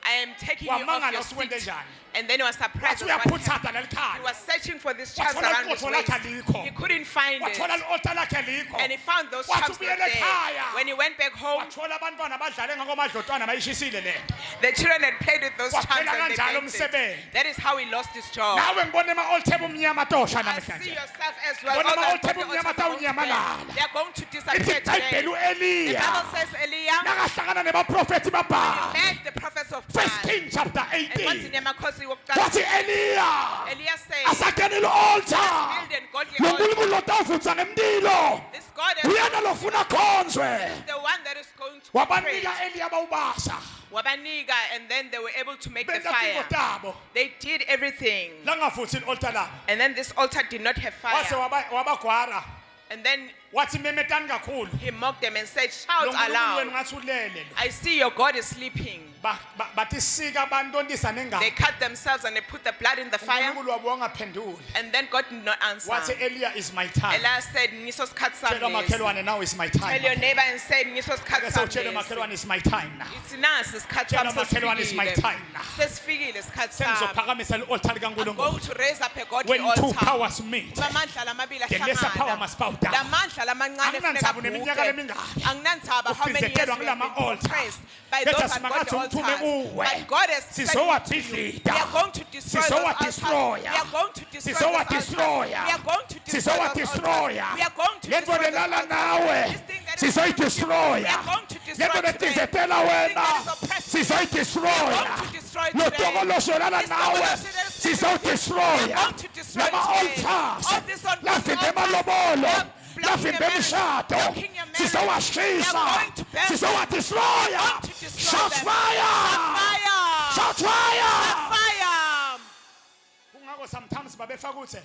I am taking you off Wamangala your usukwente seat. njani? And then he was surprised. Wathi at what uyaphuthata happened. He lelikhaya. was searching for this charms Wathola around his iqotho waist. lakhe alikho. He couldn't find it. Wathola i-altar lakhe alikho. And he found those Wathi charms not ubuyele there. ekhaya. When he went back home, Wathola abantwana badlale ngakomadlotwana bayishisile le. the children had played with those charms Waphela and they kanjalo baked it. umsebenzi. That is how he lost his job. Nawe ngibona ema-altar ebumnyama tosha I see namhlanje. yourself as well. Bona All ama-altar the ebumnyama altars are going to tawunyamalala. burn. They are going to disappear Ithi today. ibhayibheli The u-Eliya Bible says Elijah nakahlangana nebaprofethi babhali. met the prophets of First God. King chapter And once 18. in Yamakhosi wokuqala, Wathi Eliya Eliya said, asakene lo-altar. build and godly Lo altar. nkulunkulu lotavutsa ngemlilo. This God is Uyena lofuna khonzwe. the one that is going to Wabanika praise. Eliya bawubasa. Wabanika, and then they were able to make the Benta fire. timo tabo. They did everything. Langavuthi i-altar labo. And then this altar did not have Wase fire. wabagwara. And then Wathi memetani kakhulu. he mocked them and said, Lo shout nkulunkulu wenu aloud. ngathi ulele lo. I see your God is sleeping. Bathi sika bantontisa They nengalo. cut themselves and they put the blood in the fire. uNkulunkulu wabo wangaphenduli. And then God did not answer. Wathi Eliya is my time. Elijah said, Ngiso skhathi Tshela sami lesi. makhelwane now is my Tell your time. neighbor and say, Ngiso skhathi Ake sami sewutshele lesi. makhelwane is my time now. Ithi nasi isikhathi Tshela sami makhelwane is my sesifikile. time now. Sesifikile isikhathi sami. Sengizophakamisa i-altar I'm likaNkulunkulu. going to raise up a godly When two altar. powers meet, Amandla lamabili the lesser power ahlangana. must bow down. Lamandla lamancane Anginandaba funeka neminyaka abhuke. emingaki. Anginandaba how many years Ucinzetelwa we have kulama been altar. oppressed by Kepha those ungodly simakathi umthume altars. kuwe. But God has said, we Sizowatidlita. are going to destroy those Sizowa altars. destroya. We are going to destroy Sizowa those altars. destroya. We are going to destroy Sizowa those destroya. altars. We are going to Lento destroy those lelala altars. nawe. This thing that is Sizoyidestroya. we are going to destroy Lento today. letizetela This wena. thing that is oppressive. We are Sizoyidestroya. going to destroy today. Lotokoloshorana This nawe. thing that is Sizodestroya. we are going to destroy Lama today. altars. All this on Lafike malobolo. Lafike mishado. Sizowashisa. Sizowadestroya. Shout fire. Fire! Shout fire. Fire! Kungako sometimes babefaka ukuthi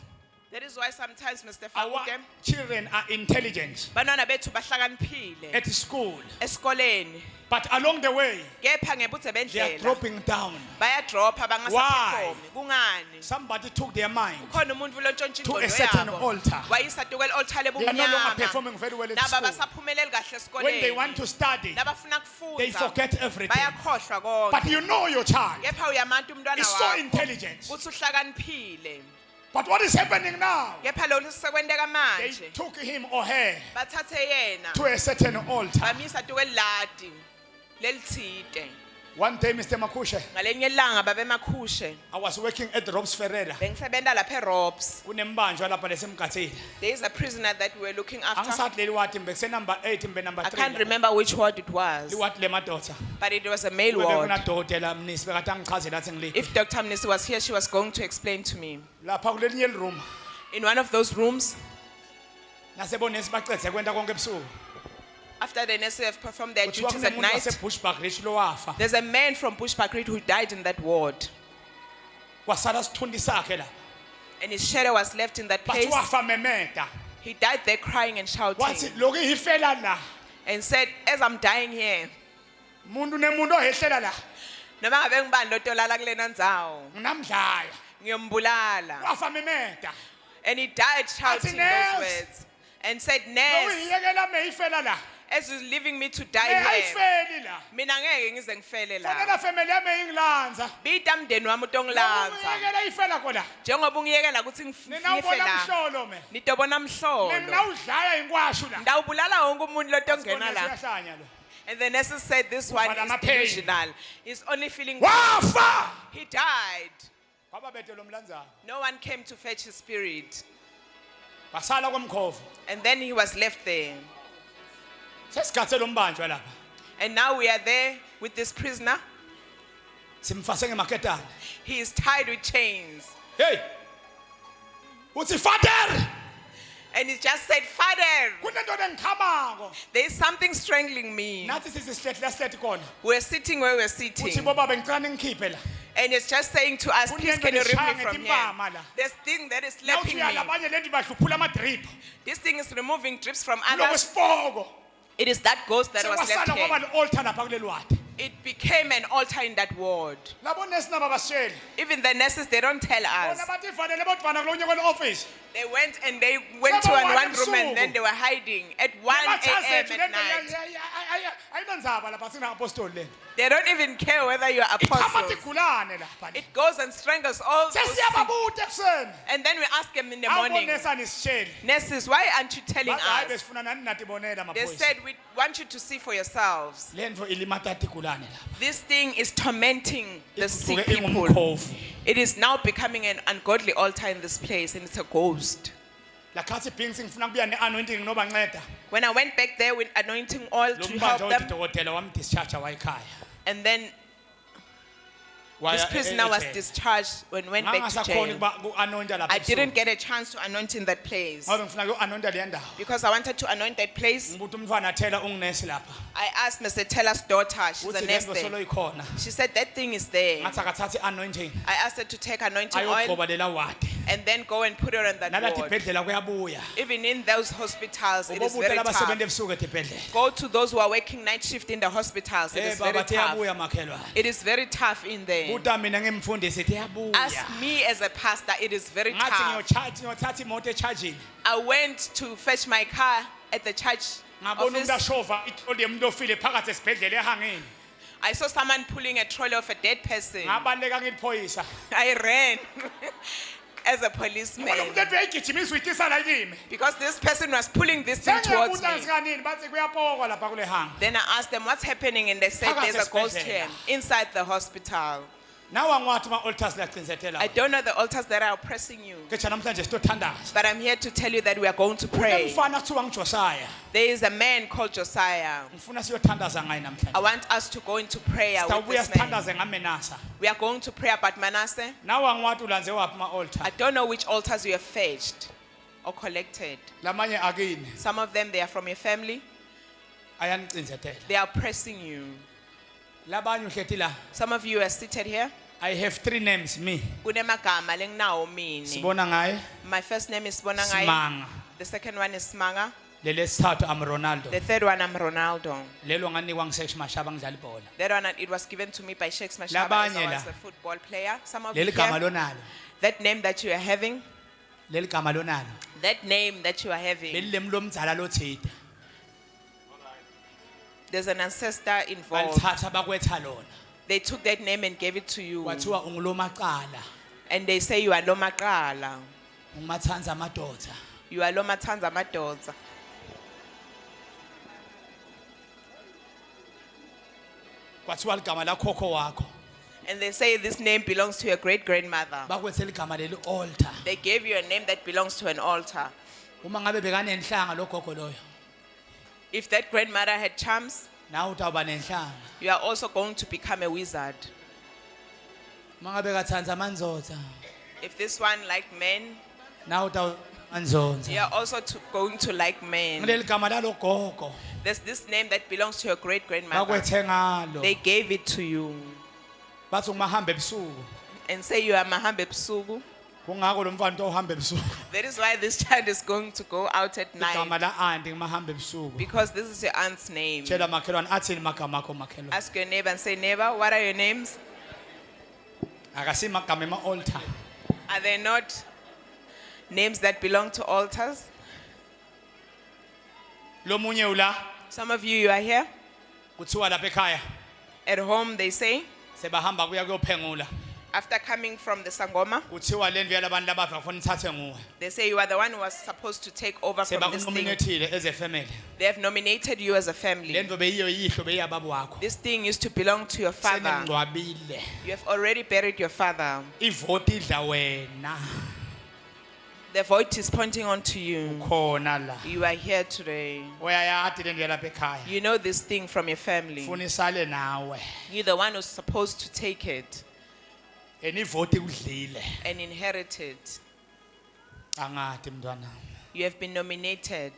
That is why sometimes, Mr. our Fakuke, children are intelligent bantwana bethu bahlakaniphile at school, esikoleni, but along the way kepha ngebuthe they are bendlela dropping down. bayadropha Why? bangasaperformi. Kungani? Somebody took their mind. Khona umuntu lontshontsha To a ingqondo certain yabo. altar. Wayisa to altar They are no longer lebumnyama. performing very well at Naba school. basaphumeleli kahle When they want esikoleni. to study, Nabafuna they kufunda. forget everything. Bayakhohlwa konke. But you know your child Kepha uyamanta umntwana is so wakho. intelligent. Uthi uhlakaniphile. But what is happening now? Kepha lokhu sekwenteka They manje. took him or her Bathathe yena. to a certain altar. Bamisa to eladi lelithide. One day, Mr. Makushe, Ngalenye ilanga babe Makhushe. I was working at Robes Ferreira. Bengisebenza lapha eRobes. Kunembanjwa lapha lesemgatsini. There is a prisoner that we were looking after. Angisadleli wathi mbekuse number 8 mbe number 3. I can't remember which ward it was, Liwathi lemadoda. but it was a male Kube ward. kunadokotela mnisi bekade angichazela athi ngiliphi. If Dr. Mnisi was here, she was going to explain to me. Lapha kulelinye room. In one of those rooms, Nasebonesi bacede kwenta konke ebusuku. after the nurses have performed their Kuthiwa duties at kunemuntu night, waseBushbuck Ridge lowafa. there's a man from Bushbuckridge who died in that ward. Kwasala sithundi sakhe la. And his shadow was left in that Bathi place. wafa memeda. He died there crying and shouting Wathi lokhu ihifela la. and said, as I'm dying here, Umuntu nemuntu ohehlela la. noma ngabe ngibani lo tolala kulena ndzawo, Nginamdlaya. ngiyombulala. Wafa memeda. And he died shouting those "Nurse." words and said, Lokhu nurse, ihiyekela mehifela la. as you're leaving me to die here, Ayifeli la. mina ngeke ngize ngifele la. Fonela family yami ingilanza. Bita mndeni wami utongilanza. Uyekela ifela khona. Njengoba ungiyekela ukuthi Nina ngife ubona la. mhlolo me. Nitobona mhlolo. Mina udlaya inkwashu la. Ndawubulala wonke umuntu lotongena la. Siyahlanya lo. And the nurses said this one Uvala is amapheni. delusional. He's only feeling Wafa. he died. Baba bethe lo mlanzana. No one came to fetch his spirit. Basala kwemkhovu. And then he was left there. Sesigathe lo mbanjwa lapha. And now we are there with this prisoner. Simfase ngemaketana. He is tied with chains. Hey. Uthi father. And he just said, Father, Kunendoda engikhamako. there is something strangling me. Nathi sisihlehle sihleti khona. We're sitting where we're Uthi sitting. baba bengicela ngikhiphe la. And it's just saying to us, please can you remove me from here? Ngetimpama la. This thing that is slapping Nawuthi me. labanye lento bahluphula ama drip. This thing is removing drips from Lokho others. sipoko. It is that ghost that was left Sekwasala kwaba here. le-altar lapha kulelwadi. It became an altar in that ward. Labo nesi naba basisheli. Even the nurses, they don't tell us. Bona bathi fanele bodwana kulonye kwele-office. They went and they went to Sabo one room and ebusuku. then they were hiding at 1 a.m. at night. ayinondzaba lapha singapostoli lento. They don't even care whether you're Iqhamuka apostles. igulane lapha. It goes and strangles all those sick. Sesiyababuta ekuseni. And then we ask them in the morning, Awubonesa nisisheli. nurses, why aren't you telling Bathi hayi us? besifuna nani nathi bonela They maphoyisa. said, we want you to see for yourselves. Lento ilimata igulane lapha. This thing is tormenting the sick Iguquke people. ingumkhovu. It is now becoming an ungodly altar in this place, and it's a ghost. Lakhathi Bings ngifuna kubuya ne-anointing noba nceda. When I went back there with anointing oil Lo to help mbandla othi them, dokotela wamdischarge wayikhaya. and then this Waya prisoner was ejele. discharged when went back to Ngangasakhoni jail. ukuba ku-anointa lapha I ebusuku. didn't get a chance to anoint in that place Ngoba ngifuna ku-anointa leya ndawo. because I wanted to anoint that place. Ngibuthi umfana athela unginesi lapha. I asked Mr. Teller's daughter, she's a Uthi nurse lento there. solo ikhona. She said that thing is there. Ngathi akathathe i-anointing. I asked her to take anointing oil Ayogcoba lela wadi. and then go and put it on that Nalathi ward. ibhedlela kuyabuya. Even in those hospitals, it is Ubobude very labasebenza tough. ebusuku edibhedlela. Go to those who are working night shift in the hospitals. It is very Baba tough. thiyabuya makhelwane. It is very tough in there. Buta mina ngimfundisi thiyabuya. Ask me as a pastor, it is very Ngathi tough. ngiyothatha imoto echarging. I went to fetch my car at the church Ngabona umuntu office. ashova itroli yemuntu ofile phakathi esibhedlela ehangini. I saw someone pulling a trolley of a dead person. Ngabaleka ngiliphoyisa. I ran as a Ngoba policeman umuntu ethi uyayigijimisa uyitisa la kimi. because this person was pulling this thing towards Sengiyabuza me. ngikanini bathi kuyapokwa lapha kule hanga. Then I asked them what's happening, and they said Phakathi there's a ghost esibhedlela. here inside the hospital. Nawa ngwathi ama-altars liyaqinisekela. I don't know the altars that are oppressing you, Ngisho namhlanje sitothandaza. but I'm here to tell you that we are going to pray. Kunemfana kuthiwa nguJosiah. There is a man called Josiah. Ngifuna siyothandaza ngaye I namhlanje. want us to go into prayer with Sitawubuya this man. sithandaze ngamenasa. We are going to pray about Manasseh. Nawa ngwathi ulanze waphi ama-altar. I don't know which altars you have fetched or collected. Lamanye akini Some of them, they are from your family. ayanicinzetela. They are oppressing you. Labanye uhlethi la. Some of you are seated here. I have 3 names me. Kunemagama lenginawo mina. Sibona ngaye My first name is Bonangai. Simanga. The second one is Smanga. Lelesithathu am Ronaldo. The third one, I'm Ronaldo. Lelo nganikwa ngisesh mashaba ngidlala ibhola. That one, it was given to me by Shakes Mashaba as Labanye I la. was a football player. Some of you Leli gama here, lonalo. that name that you are having, Leli gama lonalo. that name that you are having, Belilemi lomdzala lothida. there's an ancestor involved. Balithatha bakwetha lona. They took that name and gave it to you. Kwathiwa ungulomaqala. And they say you are Lomakala. Ungumathanza amadoda. You are Lomatanza Madoza. kwathiwa ligama lakhokho wakho And they say this name belongs to your great grandmother. bakwethe ligama leli altar They gave you a name that belongs to an altar. uma ngabe bekanenhlanga logogo loyo If that grandmother had charms, nawe utawuba nenhlanga you are also going to become a wizard. uma ngabe kathanza amanzotha If this one liked men, nawe utawuba amanzonza you are also going to like men. ngileli gama lalogogo There's this name that belongs to your great grandmother. bakwethe ngalo They gave it to you bathi ungahamba ebusuku and say you are Mahambe Psugu. kungako lo mfana uhamba ebusuku That is why this child is going to go out at igama night, la aunti ngimahamba ebusuku because this is your aunt's name. tshela makhelwane athini magama akho makhelwane Ask your neighbor and say, neighbor, what are your names? akasimagama ema-altar Are they not names that belong to altars? lo munye ula Some of you are here. kuthiwa lapha ekhaya At home, they say, sebahamba kuya kuyophengula after coming from the Sangoma, kuthiwa le ndlu yalabantu labafa kufanele ithathe nguwe they say you are the one who was supposed to take over from this thing. sebakunqominethile as a family They have nominated you as a le family. ndlu beyiyo yihlo beyiyababa wakho This thing used to belong to your father. seningcwabile You have already buried your father. ivoti idla wena The vote is pointing on to you. khona la You are here today. uyayati le ndlu yalapha ekhaya You know this thing from your family. funa isale nawe You're the one who's supposed to take it and ivoti kudlile and inherit it. angadi mntwana You have been nominated.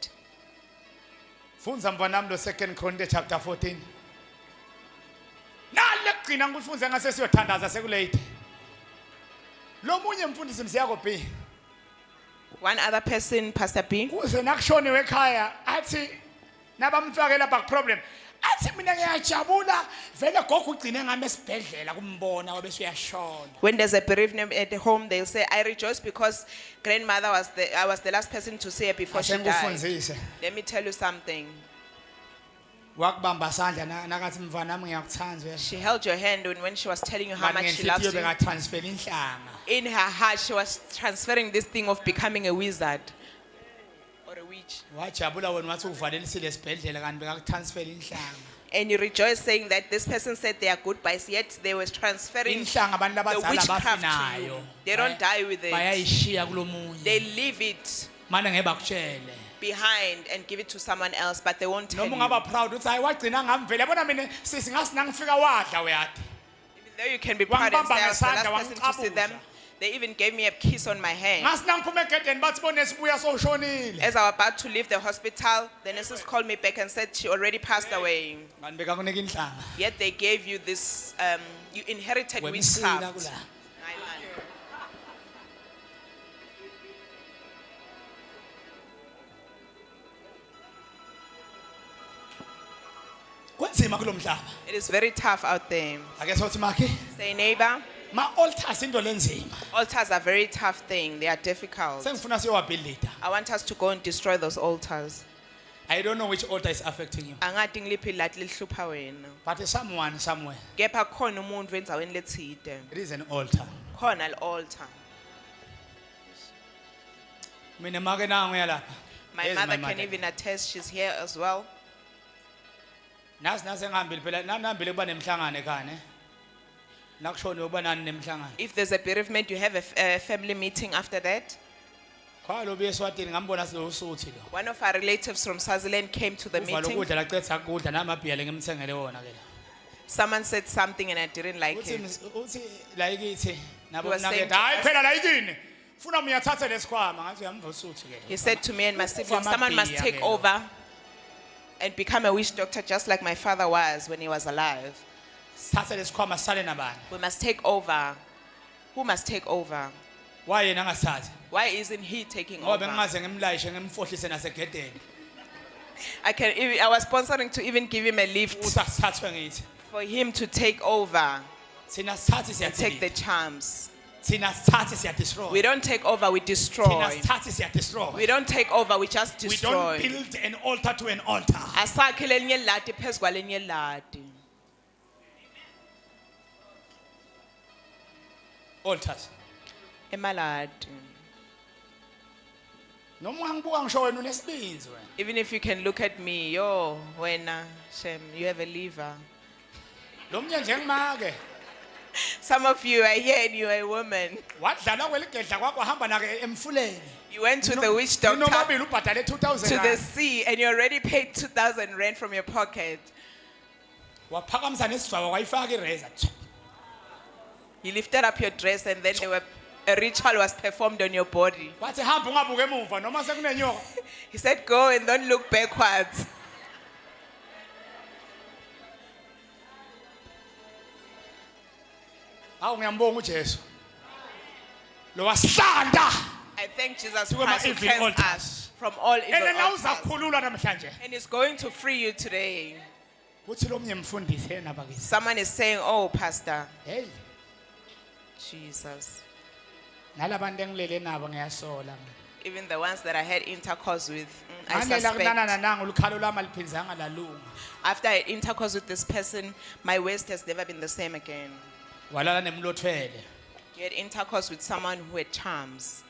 funza mfanami lo 2 Corinthians chapter 14 nale kugcina ngikufunze ngase siyothandaza sekulate lo munye mfundisi msiyako B One other person, Pastor B, kuze nakushoniwe ekhaya athi nabamfake lapha ku problem athi mina ngiyajabula vele gogo ugcine ngami esibhedlela kumbona wabese uyashona when there's a bereavement at home, they'll say, I rejoice because grandmother I was the last person to see her before she died. asengikufunzise Let me tell you something. wakubamba sandla nakathi mfana nami ngiyakuthanda She held your hand when she was telling you how much she loves ngenhliziyo you. bekatransfer inhlanga In her heart, she was transferring this thing of becoming a wizard or a witch. wajabula wena wathi uvalelisile esibhedlela kanti bekakutransfer inhlanga And you rejoice saying that this person said they are goodbyes, yet they were transferring inhlanga abantu the labadzala witchcraft to you. abafinayo They don't die with it. bayayishiya kulomunye They leave it manje ngeke bakutshele behind and give it to someone else, but they won't tell noma you. ungaba proud uthi hayi wagcina ngamvela yabona mina sisi ngasinangifika wadla uyati Even though you can be proud and say, I was the Wangibamba last person to see them, ngesandla, they even gave me a kiss on my hand. ngasinangiphuma egedeni bathi bone sibuya soshonile As I was about to leave the hospital, the nurses called me back and said she already passed away. kanti bekakunika inhlanga Yet they gave you this, you inherited wemsila witchcraft. kula 9 months. kunzima kulomhlaba It is very tough out there. ake sothi makhe Say, neighbor, ma altars into lenzima altars are a very tough thing. They are difficult. sengifuna siyowabuilda I want us to go and destroy those altars. I don't know which altar is affecting you Angathi ngiliphi lathi lihlupha wena. but someone somewhere Kepha khona umuntu endaweni lethide. it is an altar Khona al-altar. mina make nangu yalapha My Here's mother my can even attest, she's here as well. nasi ngihambile phela nahambile kuba nemhlangano ekhane nakushone ukuba nani nemhlangano If there's a bereavement, you have a family meeting after that. khalo beswatini ngambona silosuthi lo One of our relatives from Swaziland came to the uvala meeting. ukudla lacetha kudla namabhiyale ngimthengele wona ke Someone said something and I didn't like uthi it. uthi la yikithi nabo He was saying naketha to hayi us- phela la yikini funa uyathatha lesikhwama ngathi uyamva usuthi ke He said to me and my siblings, Ufama someone must bhiya take ke lo. over and become a witch doctor just like my father was when he was alive. thatha lesikhwama sale nabani We must take over. Who must take over? waye nangasithatha Why isn't he taking ngoba over? bengaze ngimlayishe ngimfohlise nasegedeni I was sponsoring to even give him a lift uthi asithathwe ngithi for him to take over thina sithathe and take the siyadilita charms. thina sithathe siyadestroy We don't take over, we thina destroy. sithathe siyadestroy We don't take over, we just we don't destroy. build an altar to an altar Asakhe lelinye lati phezu kwalenye lati. altars Emalati. noma ngibuka ngisho wena unesibinzi wena Even if you can look at me, yo, wena, Shem, you have a liver. Lo mnye njengimake. Some of you are here and you are a woman. Wadlala kweligedla kwakho hamba nake emfuleni. You went to the witch doctor Nomabili ubhadale 2000 to the rand. sea and you already paid 2,000 rand from your pocket. Waphakamisa nesijwaba wayifaka ireza. You lifted up your dress and then a ritual was performed on your body. Wathi hamba ungabuke emuva noma sekunenyoka. He said, go and don't look backwards. Hawu ngiyambonga uJesu. Lo wasihlanda. I thank Jesus To my Christ who evil cleansed altars. us from all evil Ene na altars. uzakhululwa namhlanje. And is going to free you today. Kuthi lo mnye mfundisi yena bakithi. Someone is saying, oh, Pastor. Hey, Jesus. nalabantu engilele nabo ngiyasola. Even the ones that I had intercourse with, I Ngandlela kunana suspect. nananga ulikhalo lami aliphinzanga lalunga. After I had intercourse with this person, my waist has never been the same again. Walala nemlothwele. You had intercourse with someone who had charms.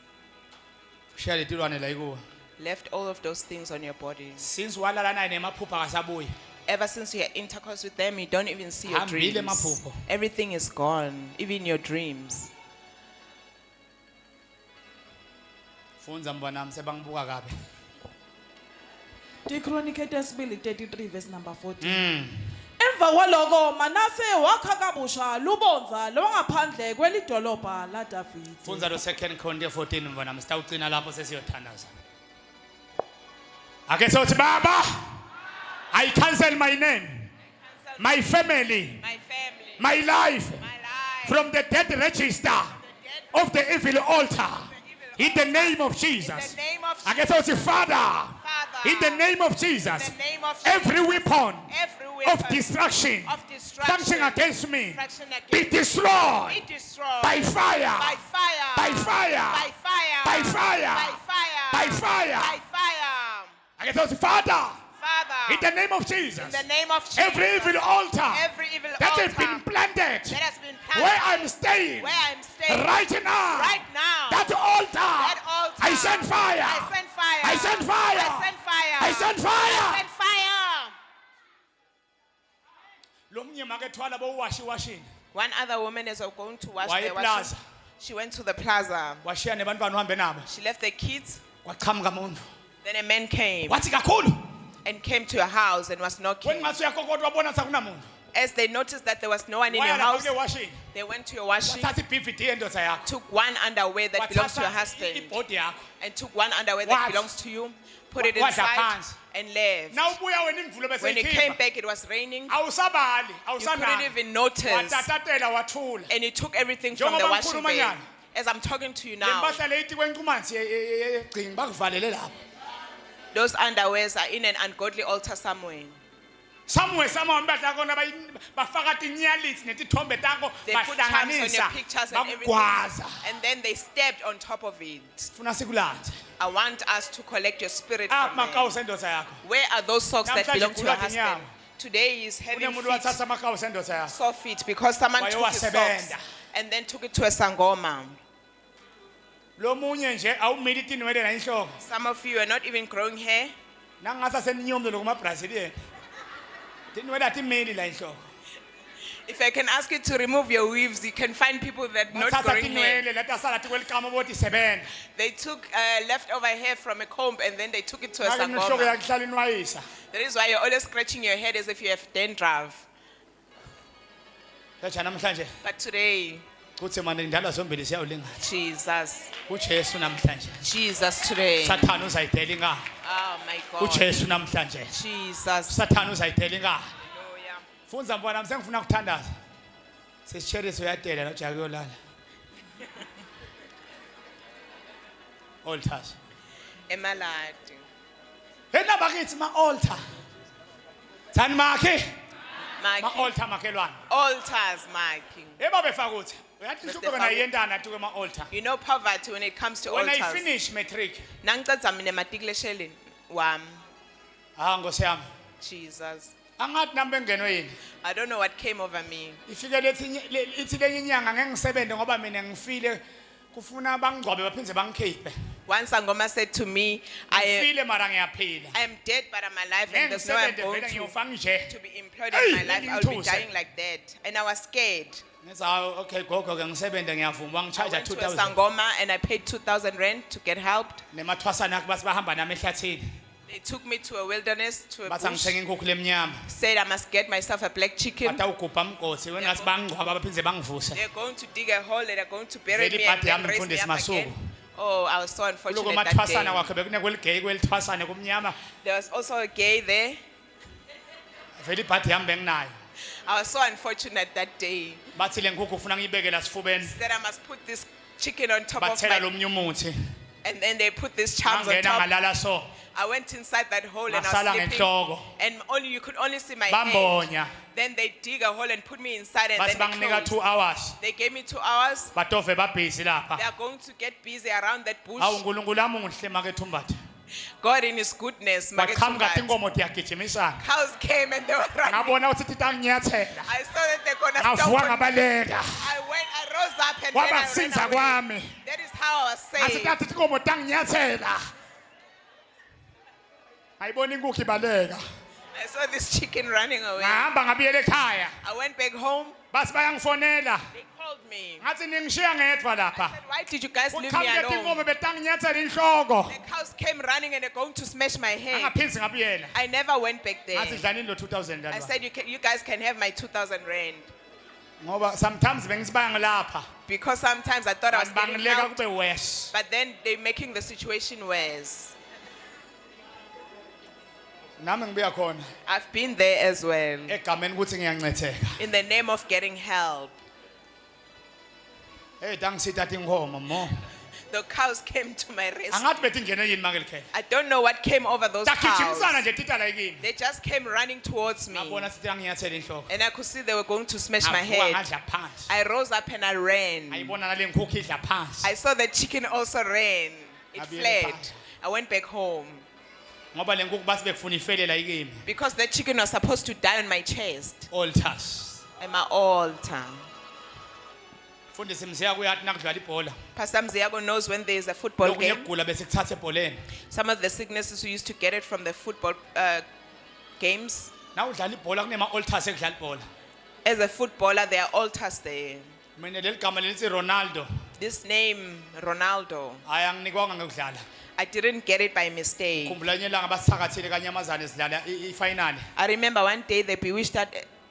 Shaya letilwane la ikuwe. Left all of those things on your body. Since walala naye nemaphupha akasabuyi. Ever since you had intercourse with them, you don't even see your Hambile dreams. emaphupho. Everything is gone, even your dreams. Funza mbonami sebangibuka kabi. Chronicles esibili 33 verse number 14. Emva kwaloko Manase wakha kabusha lubonza lwangaphandle kwelidolobha la David. Funza lo 2 Corinthians 14 mbonami sitawugcina lapho sesiyothandaza. Ake sothi baba, I cancel my name, my family, My family, my life my life, from the dead register of the evil altar. In the name of in Jesus. the name of Ake sothi Father, Father, in the name of Jesus, in the name of every Jesus, weapon every of weapon destruction of destruction functioning against me function be against destroyed be destroyed by fire, by fire, by fire, by fire, by fire, by fire, by fire. by fire. Ake sothi Father, Father, in the name of Jesus, in the name of Jesus, every evil altar every evil that altar has been planted that has been where planted, I'm staying where I'm staying right now, right now, that altar, I send fire, I send fire, I send fire, I send fire, I send fire. I send fire. Lo mnye makethwala bowashi washini One other woman is going to wash Waye their plaza. washing. She went to the plaza. washiya nebantwana uhambe nabo She left the kids. waqhamuka umuntu Then a man came wathi kakhulu and came to her house and was knocking. wengathi uyakokodwa wabona sakunamuntu As they noticed that there was no one in your waya lapha house, kule washini they went to your washing, wathatha i-BVD yendoda yakho took one underwear that belongs to your wathatha husband, ibhodi yakho and took one underwear that What? belongs to you, put it Wadla inside, phansi. and left. na ubuya wena imvulo bese When it came ikhipha back, it was raining. awusabali You couldn't awusanani even notice. watatatela wathula And he took everything from the Njengoba washing ngikhuluma bay. nyana. As I'm talking to you le now, mpahla le ithi kwencumansi yegcini bakuvalele lapho those underwears are in an ungodly altar somewhere. somewhere impahla yakona bafaka tinyalithi netithombe takho They put charms on your bahlanganisa pictures and everything. bakugwaza And then they stepped on top of it. funa sikulande I want us to collect your spirit apha from them. makawu sendoda yakho Where are those socks that Namhlanje belong to your ugula husband? inyama. Today he is having kunemuntu feet, wathatha amakawu sendoda yakho sore feet because someone took his socks Wayewasebenza. and then took it to a sangoma. lo munye nje awumili tinwele la inhloko Some of you are not even growing hair. nangingasa seninyomlo kumabrazilian tinwele atimili la inhloko If I can ask you to remove your weaves, you can find people that not bathatha growing hair. tinwele latasala tikwelikama bothi sebenza They took leftover hair from a comb and then they took it to a make inhloko sangoma. yakhe ihlala inwayisa That is why you're always scratching your head as if you have dandruff. yacha namhlanje But today, kuthi manje ngidala zombili siyawulingana Jesus, uJesu namhlanje Jesus today. sathana uzayidela ingalo Oh my God. uJesu namhlanje Jesus. sathana uzayidela ingalo Hallelujah. funza mbona msengifuna ukuthandaza sesichelise uyadela nojake uyolala altars Emaladi. hena bakithi ma altar thani makhe ma Marking. altar makhelwane Altars marking. ebabefaka uthi uyathi Mr. uhluphe Faku. nayiyentana tuke ma altar You know poverty when it comes to when I altars. finish matric Nangicedza mina matriculation wami. ngosi yami Jesus. angathi nambe engenwe yini I don't know what came over me. ifike ithi lenye inyanga ngeke ngisebende ngoba mina ngifile kufuna bangigcobe baphindze bangikhiphe One Sangoma said to me, I ngifile mara ngiyaphila am dead but I'm alive and there's no way I'm ngisebenze going vele to ngiyofa nje be employed Hey, in my life. I'll be ngingithusa. dying like that. And I was scared. ngithi hawu okay gogo ke ngisebenze ngiyavuma I wangicharge went to a 2000 Sangoma and I paid 2,000 rand to get helped. nemathwasana akhe basibahamba nami ehlathini They took me to a wilderness, to a bathi bush, angithenga inkukhu lemnyama said I must get myself a black chicken. batawugubha mgodi wena ngasi bangcwaba baphindze bangivuse They're going to dig a hole and they're going to bury Vele me and ibhadi then yami raise me mfundisi up Masuku. again. Oh, I was so kuloko unfortunate that mathwasana day. kwakhe bekunekweligeyi kwelithwasane kumnyama There was also a gay there. vele ibhadi yami benginayo I was so unfortunate that day. bathi le nkukhu ufuna ngiyibeke la sifubeni Said I must put this chicken on top of bathela my, lo mnye umuthi and then they put these charms on ngangena top. ngalala so I went inside that hole and I Ngasala was sleeping. ngenhloko. And only you could only see my Bambonya. head. Then they dig a hole and put me inside and bathi then they banginika 2 closed. hours They gave me 2 hours. batove babhizi They lapha are going to get busy around that bush. awu uNkulunkulu amuhle makethu umbatha God in his goodness. baqhamuka Maketumbat. inkomo tiyagijimisana Cows came and they were running. ngabona ukuthi tita nginyathela I saw that they're gonna ngavuka stop. on me. ngabaleka I rose up and then I wabasinza ran away. kwami That is how I was saved. asitathi inkomo tanginyathela ayibona inkukhu ibaleka I saw this chicken running away. ngahamba ngabuyela ekhaya I went back home. basi bayangifonela They called me. ngathi ningishiya ngedwa lapha I said, why did you guys leave me uqhamuke alone? inkomo betanginyathela inhloko The cows came running and they're going to smash my head. angaphindzi ngabuyela I never went back there. ngathi dlanini lo 2000 I la said, you guys can have my 2,000 rand. ngoba sometimes bengisibanga lapha Because sometimes I thought I was kanti getting bangileka help, kube worse but then they're making the situation worse. nami ngibuya khona I've been there as well. egameni ukuthi ngiyancetheka In the name of getting help. hey dangisithatha inkomo mo The cows came to my rescue. angathi betingene yini makelikhela I don't know what came over those dagijimisana cows. nje tita la yini They just came running towards me. ngabona sithi anginyathela inhloko And I could see they were going to smash my ngavuka head. ngadla phansi I rose up and I ran. ayibona nale nkukhu idla phansi I saw the chicken also ran. It Ngabuyela fled. ekhaya. I went back home. ngoba le nkukhu bathi bekufuna ifelela yikimi Because that chicken was supposed to die on my chest. altars At my altar. fundisi msiya kuyathi nakudlala ibhola Pastor Mziago knows when there is a football lokunye game. kugula bese kuthatha ebholeni Some of the sicknesses we used to get it from the football games. na udlala ibhola kunema altars ekudlala ibhola As a footballer, there are altars there. mina leli gama lelithi Ronaldo This name, Ronaldo, hayi anginikwanga ngekudlala I didn't get it by mistake. khumbula nye langa basithakathile kanyamazane sidlala ifinal I remember one day they bewitched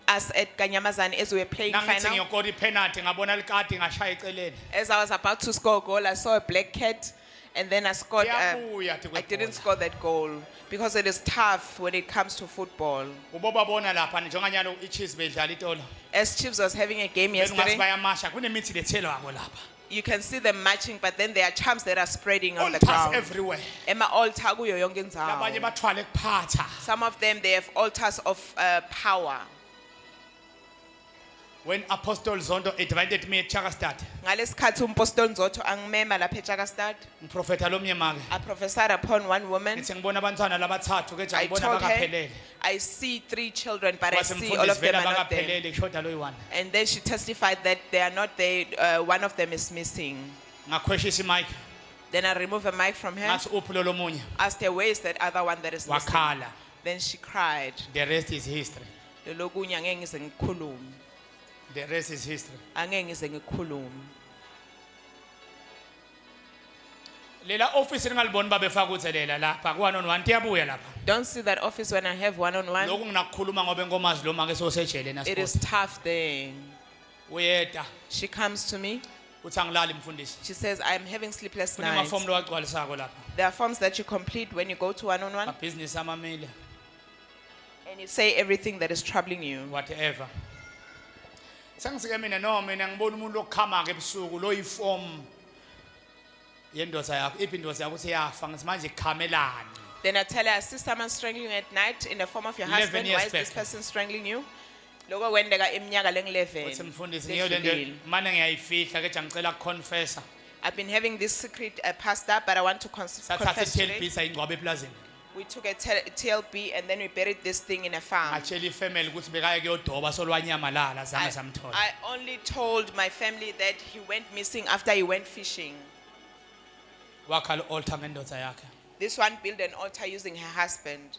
us at Kanyamazan as we were playing nangithi final. ngiyokora ipenalty ngabona likati ngashaya eceleni As I was about to score a goal, I saw a black cat, and then I scored. Kuyabuya thi I didn't kwebhola. score that goal because it is tough when it comes to football. ubobabona lapha njenganyalo iChiefs bedlala itolo As Chiefs was having a game bengathi yesterday, bayamasha kunemithi lethelwako lapha you can see them marching, but then there are charms that are spreading on the altars ground. everywhere Ema altar kuyo yonke labanye indzawo. bathwale kuphatha Some of them they have altars of power. when apostle Zondo invited me at Chakastad Ngalesikhathi umpostoli Nzotho angimema lapha eJakastad, ngiprofeta lomnye make I prophesied upon one woman. ngithi ngibona abantwana labathathu ke I ngibona told her, bakaphelele I see 3 children, but I kwase see all of mfundisi them vele are not there. bakaphelele kushoda lo yi1 And then she testified that they are not there. One of them is missing. ngakhweshisa imic Then I removed a mic from her, ngathi uphulo lomunye asked her, where is that other one that is missing? wakhala Then she cried. the rest is history Lolokunye angeke ngize ngikhulume. the rest is history Angeke ngize ngikhulume. lela office ningaliboni babefaka uthelela lapha ku1-on-1 tiyabuya lapha Don't see that office when I have one-on-one. lokhu nginakukhuluma ngoba enkomazi lo make sosejele It is nasport tough there. uyeda She comes to me. uthi angilali mfundisi She says, I'm having sleepless nights. kunemafomu lowagcwalisako lapha There are forms that you complete when you go to one-on-one, amabhizinisi amamile and you say everything that is troubling you. whatever sengisike mina no mina ngibona umuntu lokukhama ke ebusuku lo iform yendoda yakho iphi indoda yakho uthi yafa ngithi manje ikhamelani Then I tell her, I see someone strangling you at night in the form of your 11 husband. years Why is this back. person strangling you? Loko kwendeka iminyaka uthi leng-11. mfundisi ngiyo lento Sesidlulile. manje ngiyayifihla ke ngicela ukuconfessa I've been having this secret passed up, but I want to sathatha confess i-TLB today. sayingcwaba eplazini We took a TLB and then we buried this thing in a farm. ngatshela ifamily ukuthi bekaye kuyodoba solwanyamalala zange samthola I only told my family that he went missing after he went fishing. wakha altar ngendoda yakhe. This one built an altar using her husband.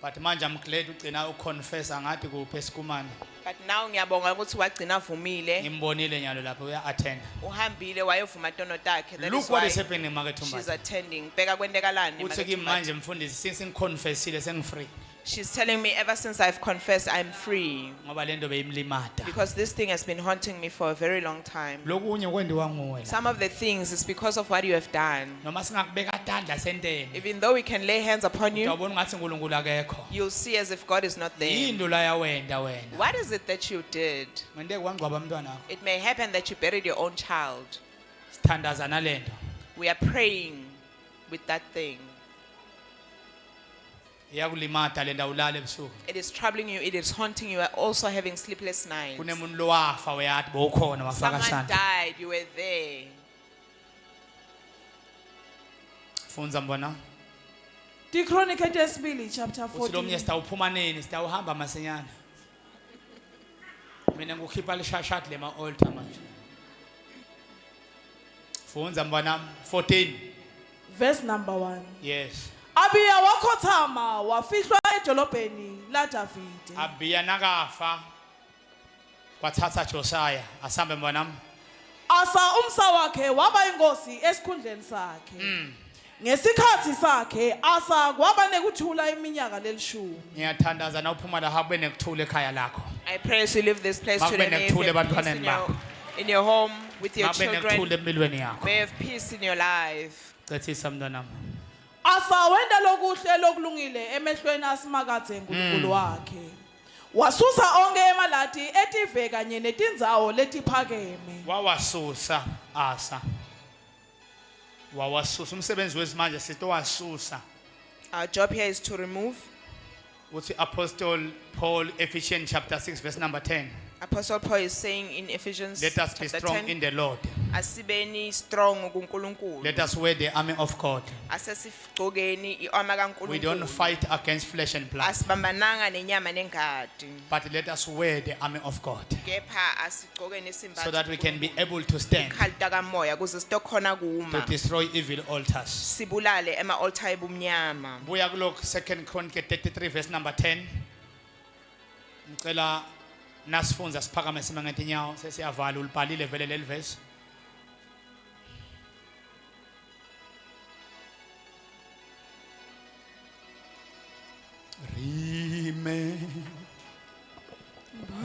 But manje I'm glad ugcina uconfess angathi kuphi esikumane. But now ngiyabonga ukuthi wagcina vumile. Ngimbonile nyalo lapho uya attend. Uhambile wayovuma tono takhe. That Look is what why is happening Makethumba. she's attending. Bheka kwentekalani Uthi kimi manje mfundisi since ngiconfessile sengifree. She's telling me ever since I've confessed I'm free. Ngoba lento beyimlimada. Because this thing has been haunting me for a very long time. Lokunye kwendiwa nguwe la. Some of the things is because of what you have done. Noma singakubeka tandla senteni. Even though we can lay hands upon you, Uyabona ngathi uNkulunkulu akekho. you'll see as if God is not there. Yinto la yawenda wena. What is it that you did? Ngente kwangcwaba umntwana wakho. It may happen that you buried your own child. Sithandaza nalento. We are praying with that thing. Iyakulimada le ndawo ulala ebusuku. It is troubling you. It is haunting you. You are also having sleepless nights. Kunemuntu lowafa uyathi bowukhona wafaka Someone isandla. died. You were there. Funza mbona. Chronicles yesibili chapter Uthi lo mnye 14. sitawuphuma nini sitawuhamba masinyana. Mina ngukhipha lishashati lema altar manje. Funza mbona 14. Verse number 1. Yes. Abiya wakhothama wafihlwa edolobheni la Davide. Abiya nakafa. Kwathatha Josiah asambe mbona. Asa umsa wakhe waba inkosi esikhundleni sakhe. Ngesikhathi sakhe Asa kwaba nekuthula iminyaka lelishumi. Ngiyathandaza na uphuma la habe nekuthula ekhaya lakho. I pray as you leave this place today. May you have peace in your home with your Habe nekuthula children. empilweni yakho. May you have peace in your life. Cethisa mntwana wami. Asa wenda lokuhle lokulungile emehlweni asimakathe uNkulunkulu wakhe. Wasusa onke emalati etive kanye netindzawo letiphakeme. Wawasusa Asa. Wawasusa umsebenzi wezimanje sito wasusa. Our job here is to remove. Uthi Apostle Paul Ephesians chapter 6 verse number 10. Apostle Paul is saying in Ephesians Let us be chapter strong 10, in the Lord. asibeni strong kuNkulunkulu. Let us wear the army of God. Asesifgqokeni iarmor kaNkulunkulu. We don't fight against flesh and blood, Asibambananga nenyama nengadi. but let us wear the army of God Kepha asigqoke nesimbatho so that we can be able to stand khalta kamoya kuze sitokhona to kuma. destroy evil altars. Sibulale ema-altar ebumnyama. Buya kulok 2 Chronicles 33 verse number 10. Ngicela nasifunza siphakame sima ngetinyawo sesiyavala ulibhalile vele leli verse.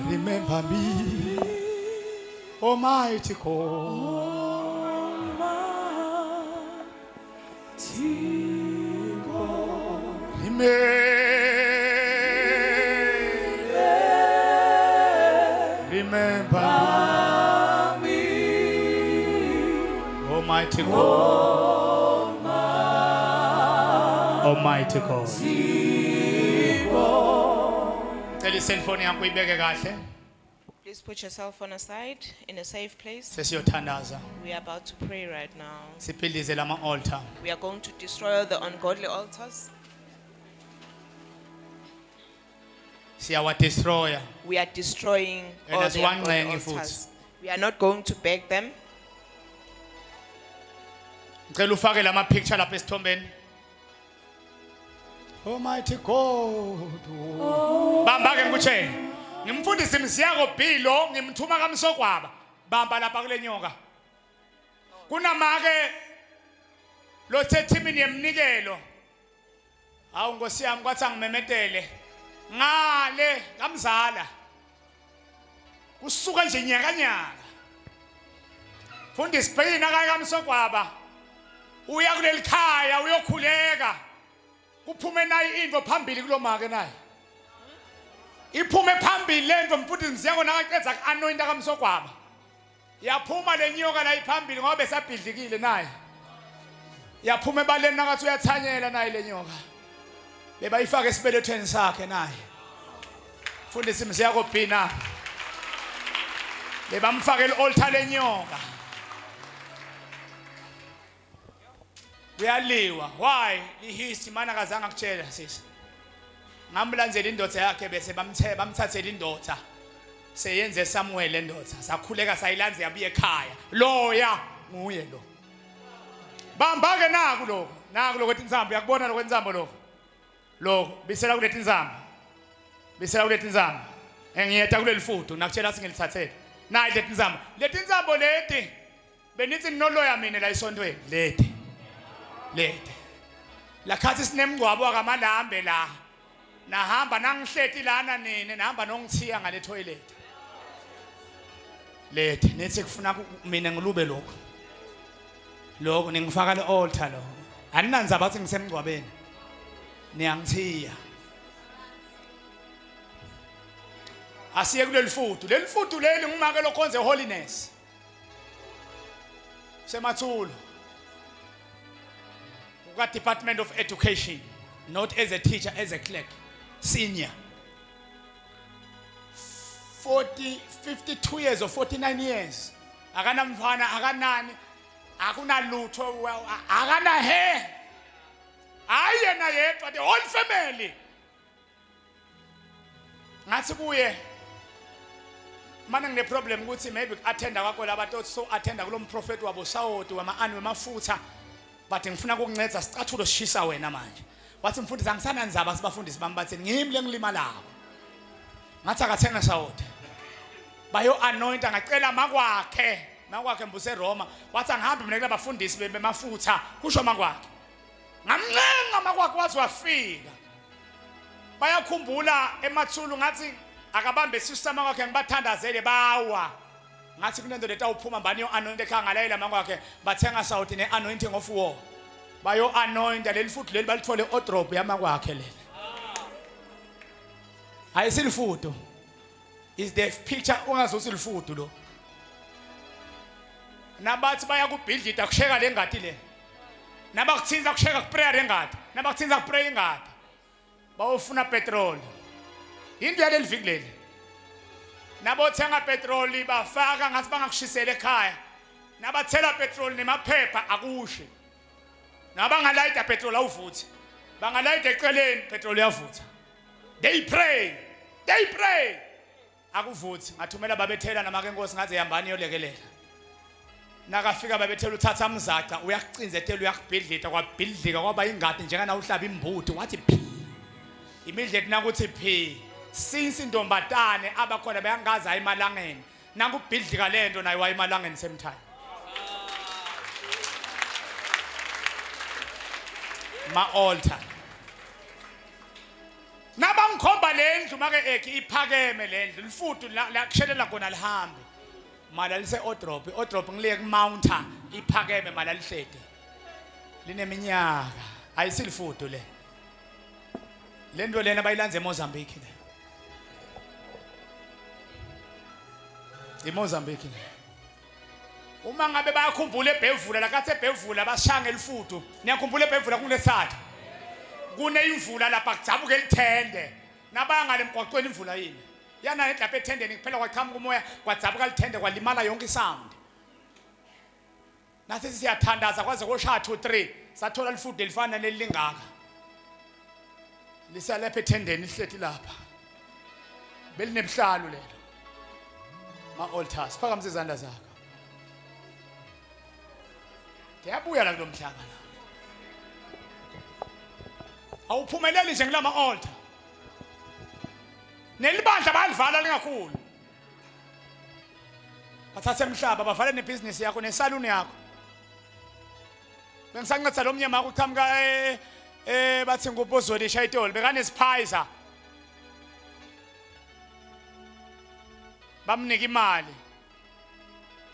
Remember me, Almighty God. Remember me, Almighty God. Almighty God. Tell your cell phone yakho ibeke kahle. Please put your cell phone aside in a safe place. Sesiyothandaza. We are about to pray right now. Siphilizele ama altar. We are going to destroy the ungodly altars. Siyawa destroy. We are destroying And all as the one ungodly man altars. We are not going to beg them. Ngicela ufake lama picture lapha esithombeni. Almighty God. Bamba ke ngikutshe. Ngimfundisi Msiyako Bhilo ngimthuma kaMsokwaba. Bamba lapha kule nyoka. Kunamake lo thethimini yemnikelo. Hawu Nkosi yami kwathi angimemetele. Ngale kamzala. Kusuka nje nyaka nyaka. Fundisi Bhilo kaMsokwaba. Uya kuleli khaya uyokhuleka. Kuphume nayi into phambili kulomake nayi. Iphume phambili lento mfundisi Msiyako nakaqedza ku-anointa kaMsokwaba. Yaphuma lenyoka la iphambili ngoba besabhidlikile nayi. Yaphuma ebaleni nakathi uyathanyela nayi lenyoka. Bebayifaka esibelethweni sakhe nayi. Mfundisi Msiyako Bhina. Bebamfaka el-altar lenyoka. Uyaliwa. Why? Ihisi mana kazange akutshela sisi. Ngamlandzela indodza yakhe bese bamthathela indodza. Seyenze Samuel indodza. Sakhuleka sayilandza yabuye ekhaya. Loya nguye lo. bamba ke naku lokho tinzambo yakubona lokho inzambo lokho bisela kulethi inzambo engiyeta kuleli fudu nakutshela singilithathele nayi leti inzambo leti benithi ninoloya mina la isontweni leti lakhathi sinemngcwabo akamalambe la nahamba nangihleti lana nini nahamba nongithiya ngale toilet lethi nithi kufuna mina ngilube lokho ningifaka le altar lo aninanza bathi ngisemngcwabeni niyangithiya asiye kuleli fudu leli ngimake lokhonze holiness semathulo uka Department of Education, not as a teacher, as a clerk, senior. 52 years or 49 years. Akana mfana, akanani, akuna lutho, akana hair. Ayena yedwa, the whole family. Ngathi kuye mana ngine problem ukuthi maybe attenda kwakho labantu so attenda kulo mprofeti wabo Sawoti wama-ani wemafutha. But ngifuna ukunceda sicathulo sishisa wena manje wathi mfundisi angisana nzaba sibafundisi bami bathi ngimi lengilimalayo ngathi akathenga Sawoti bayo anoint ngacela makwakhe mbuse Roma wathi angihambe mina kula bafundisi bemafutha kusho makwakhe ngamncenga makwakhe wathi wafika bayakhumbula emathulu ngathi akabambe isisama kwakhe ngibathandazele bawa ngathi kunento leta uphuma mbani yo anoint ekhangalela makwakhe bathenga Sawoti ne anointing of war bayo anoint leli futhi leli balithole odrop yamakwakhe leli ayisilifudo is the picture ungazothi lifudo lo nabathi baya kubhidlita kusheka lengadi le nabakuthinza kusheka kuprayer engadi nabakuthinza kupray engadi bawufuna petrol into yaleli viki leli nabothenga petrol bafaka ngathi bangakushisela ekhaya nabathela petrol nemaphepha akushe nabangalayita petrol awuvuthi bangalayita eceleni petrol yavutha they pray akuvuthi ngathumela babethela namake inkosi ngaze yambani yolekelela nakafika babethela uthatha umzaca uyakucinzethela uyakubhidlita kwabhidlika kwaba ingadi njengana uhlaba imbuti wathi phi imidlethi nakuthi phi since indombatane abakhona bayangaza emalangeni nakubhidlika lento nayo wayemalangeni semthaya ma-altar nabangikhomba lendlu make ekhi iphakeme lendlu lifudu la kushelela khona lihambe mala lise odrop ngiliye kumounta iphakeme mala lihlede lineminyaka ayisilifudu le nto lena bayilanze eMozambique eMozambique uma ngabe bayakhumbula eBhevula lakathi eBhevula bashanga elifudu niyakhumbula eBhevula kunesatha kuneyimvula lapha kujabuke lithende nabangale emgwaqweni imvula yini yana lapha ethendeni kuphela kwaqhamuka umoya kwajabuka lithende kwalimala yonke isound nathi siyathandaza kwaze koshaya 2 3 sathola lifudu elifana nelingaka lisalapha ethendeni ihlethi lapha belinebuhlalu lelo ma-altars phakamisa izandla zakho ndiyabuya la kulo mhlaba la awuphumeleli nje ngilama altar nelibandla balivala lingakhulu bathathe emhlaba bavale nebusiness yakho nesaluni yakho bengisancedisa lo mnyama ukuqhamuka bathi ngubozoli shayitoli bekanesiphayiza bamnika imali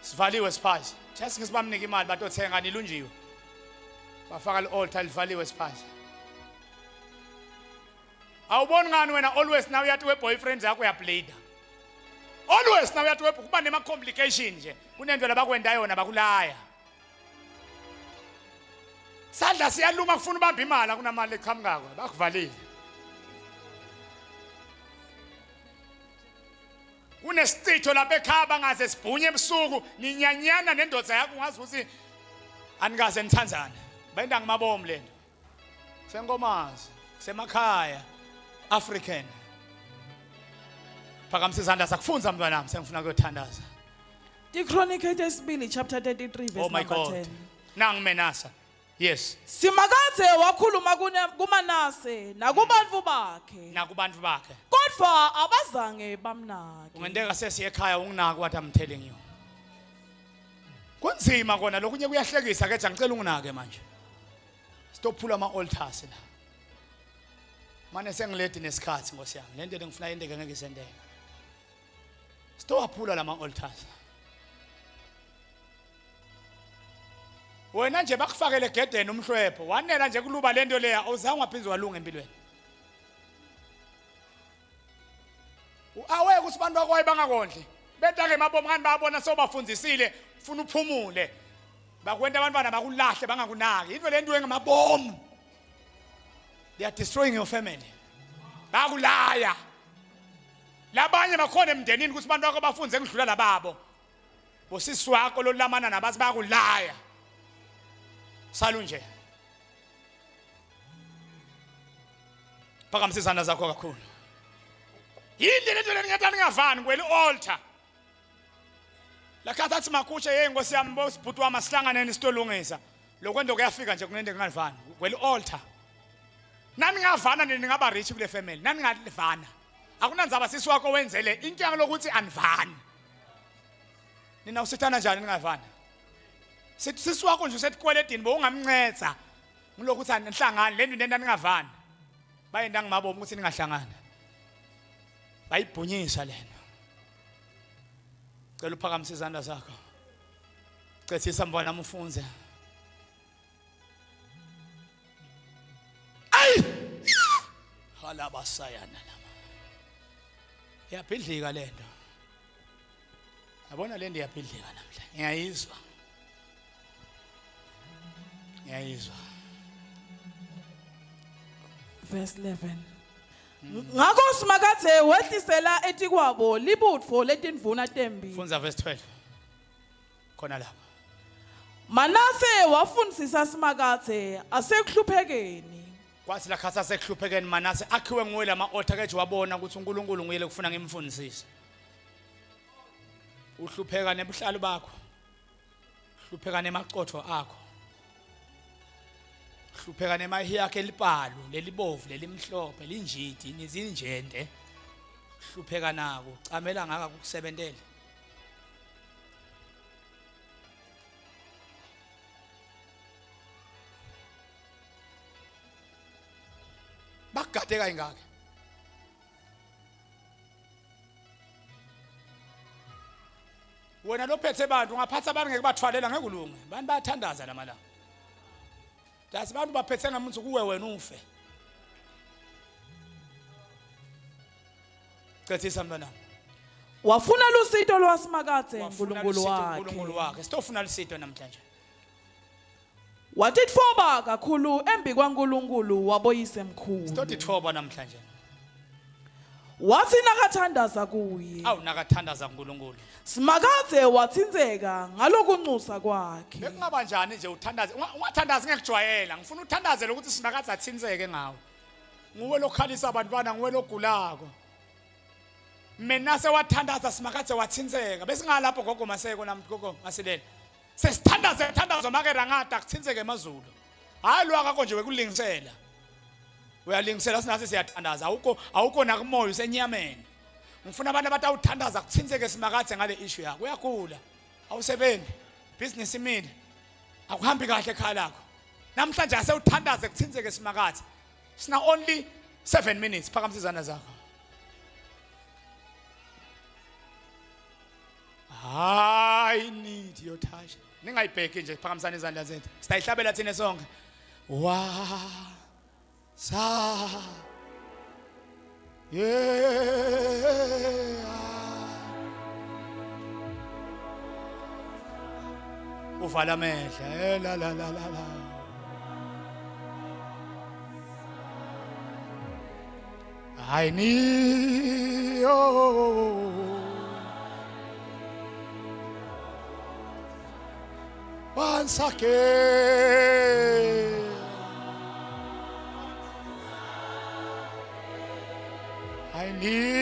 sivaliwe siphayiza just ngisibamnika imali batothenga nilunjiwe bafaka le-altar livaliwe siphayiza awuboni ngani wena always now uyathi we-boyfriends yakho uyablader always now uyathi kuba nema-complication nje kunento labakwenza yona bakulaya sadla siyaluma kufuna ubamba imali kunamali eqhamukako bakuvalile kunesicitho lapha ekhaya bangaze sibhunye ebusuku ninyanyana nendoda yakho ungazi ukuthi anikaze nithandzane bayinda ngimabomu lento senkomazi semakhaya African phakamisa izandla sakufunza mntwanami sengifuna ukuyothandaza Chronicles chapter 33 verse oh my number God 10 nangimenasa Yes. Simakathe wakhuluma kuManase nakubantu bakhe. Nakubantu bakhe. Kodwa abazange bamnake. Ungendeka sesiye ekhaya unginaki what I'm telling you. Kunzima kona lokunye kuyahlekisa ke ngicela unginake manje. Stophula ama altars la. Manje sengiledi nesikhathi Nkosi yami. Lento engifuna yendeke ngeke isendeke. Stophula lama altars. Wena nje bakufakele egedeni umhlwepho wanela nje kuluba lento leya awuzange waphinzwa walunga empilweni. Aweke ukuthi abantu bakwayi bangakondli benta ke mabomu ngani bayabona sobafundzisile ufuna uphumule bakwenta abantwana bakulahle bangakunaki into lento engamabomu. They are destroying your family. Bakulaya labanye bakhona emndenini ukuthi abantu bakho bafunze ngidlula lababo bosisi wakho lolamana nabazi bakulaya salunje phakamisa izandla zakho kakhulu yini lento lengathani ngavani kweli altar lakhathi athi makushe yengosi yami bosibhuti wami asihlanganeni sitolungisa lokwento kuyafika nje kunento ngavani kweli altar nani ngavana nini ngaba rich kule family nani ngalivana akunanzaba sisi wakho wenzele inkinga lokuthi anivani nina usithana njani ningavana sithi sisi wakho nje usetikweledini bowungamncetha ngilokuthi anihlangani lento nento ningavani bayenda ngimabomu ukuthi ningahlangana bayibhunyisa lena cela uphakamisa izandla zakho cethisa mfana umfunze ay hala basayana lama yaphidlika lento yabona lento yaphidlika namhla ngiyayizwa Verse 11. Ngakho simakathe wehlisela etikwabo libutfo letindvuna tembi. Funza verse 12 khona lapha. Manase wafundisisa simakathe asekuhluphekeni. Kwathi lakhathi asekuhluphekeni Manase akhiwe nguwe lama altar ke wabona ukuthi uNkulunkulu nguyele kufuna ngimfundisise. Uhlupheka nebuhlalo bakho. Hlupheka nemaqotho akho. Hlupheka nemahi yakhe elipalo lelibovu lelimhlophe linjidi nizinjende. Hlupheka nako camela ngaka kukusebentela. Bakade kayingaka wena lophethe abantu ungaphatha abantu ngeke bathwalela ngeke kulunge abantu bayathandaza lamalanga dazi abantu baphethe ngamuntu kuwe wena ufe cethisa mntwana Wafuna lusito lwasimakathe uNkulunkulu wakhe sitofuna lusito namhlanje watitfoba kakhulu embi kwaNkulunkulu waboyise mkhulu sitotitfoba namhlanje wathi nakathandaza kuye awu nakathandaza uNkulunkulu simakathe wathinzeka ngalokunxusa kwakhe bekungaba njani nje uthandaze ungathandazi ngekujwayela ngifuna uthandazele ukuthi simakathe athinzeke ngawe nguwe lokhalisa abantwana nguwe logulako mina sewathandaza simakathe wathinzeka bese ngalapho gogo maseko gogo masilela sesithandaze thandazo makera ngada kuthinzeke emazulu hayi lwaka konje wekulingisela uyalingisela sinase siyathandaza awukho nakumoya usenyameni ngifuna abantu abatawuthandaza kuthinzeke simakathe ngale issue yakho uyakhula awusebenzi business imile akuhambi kahle ekhaya lakho namhlanje asewuthandaze kuthinzeke simakathe sina only 7 minutes phakamisa izandla zakho I need your touch ningayibheki nje phakamisana izandla zethu sitayihlabela thina sonke wa sa yeah uvala amehla la la la la I need once again I need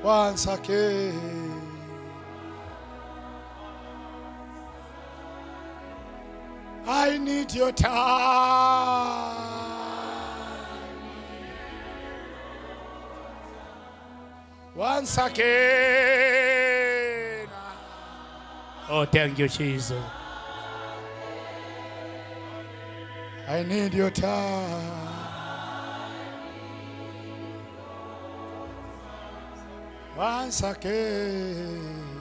once again I need your time. Once again. Oh, thank you, Jesus. I need your time. Once again.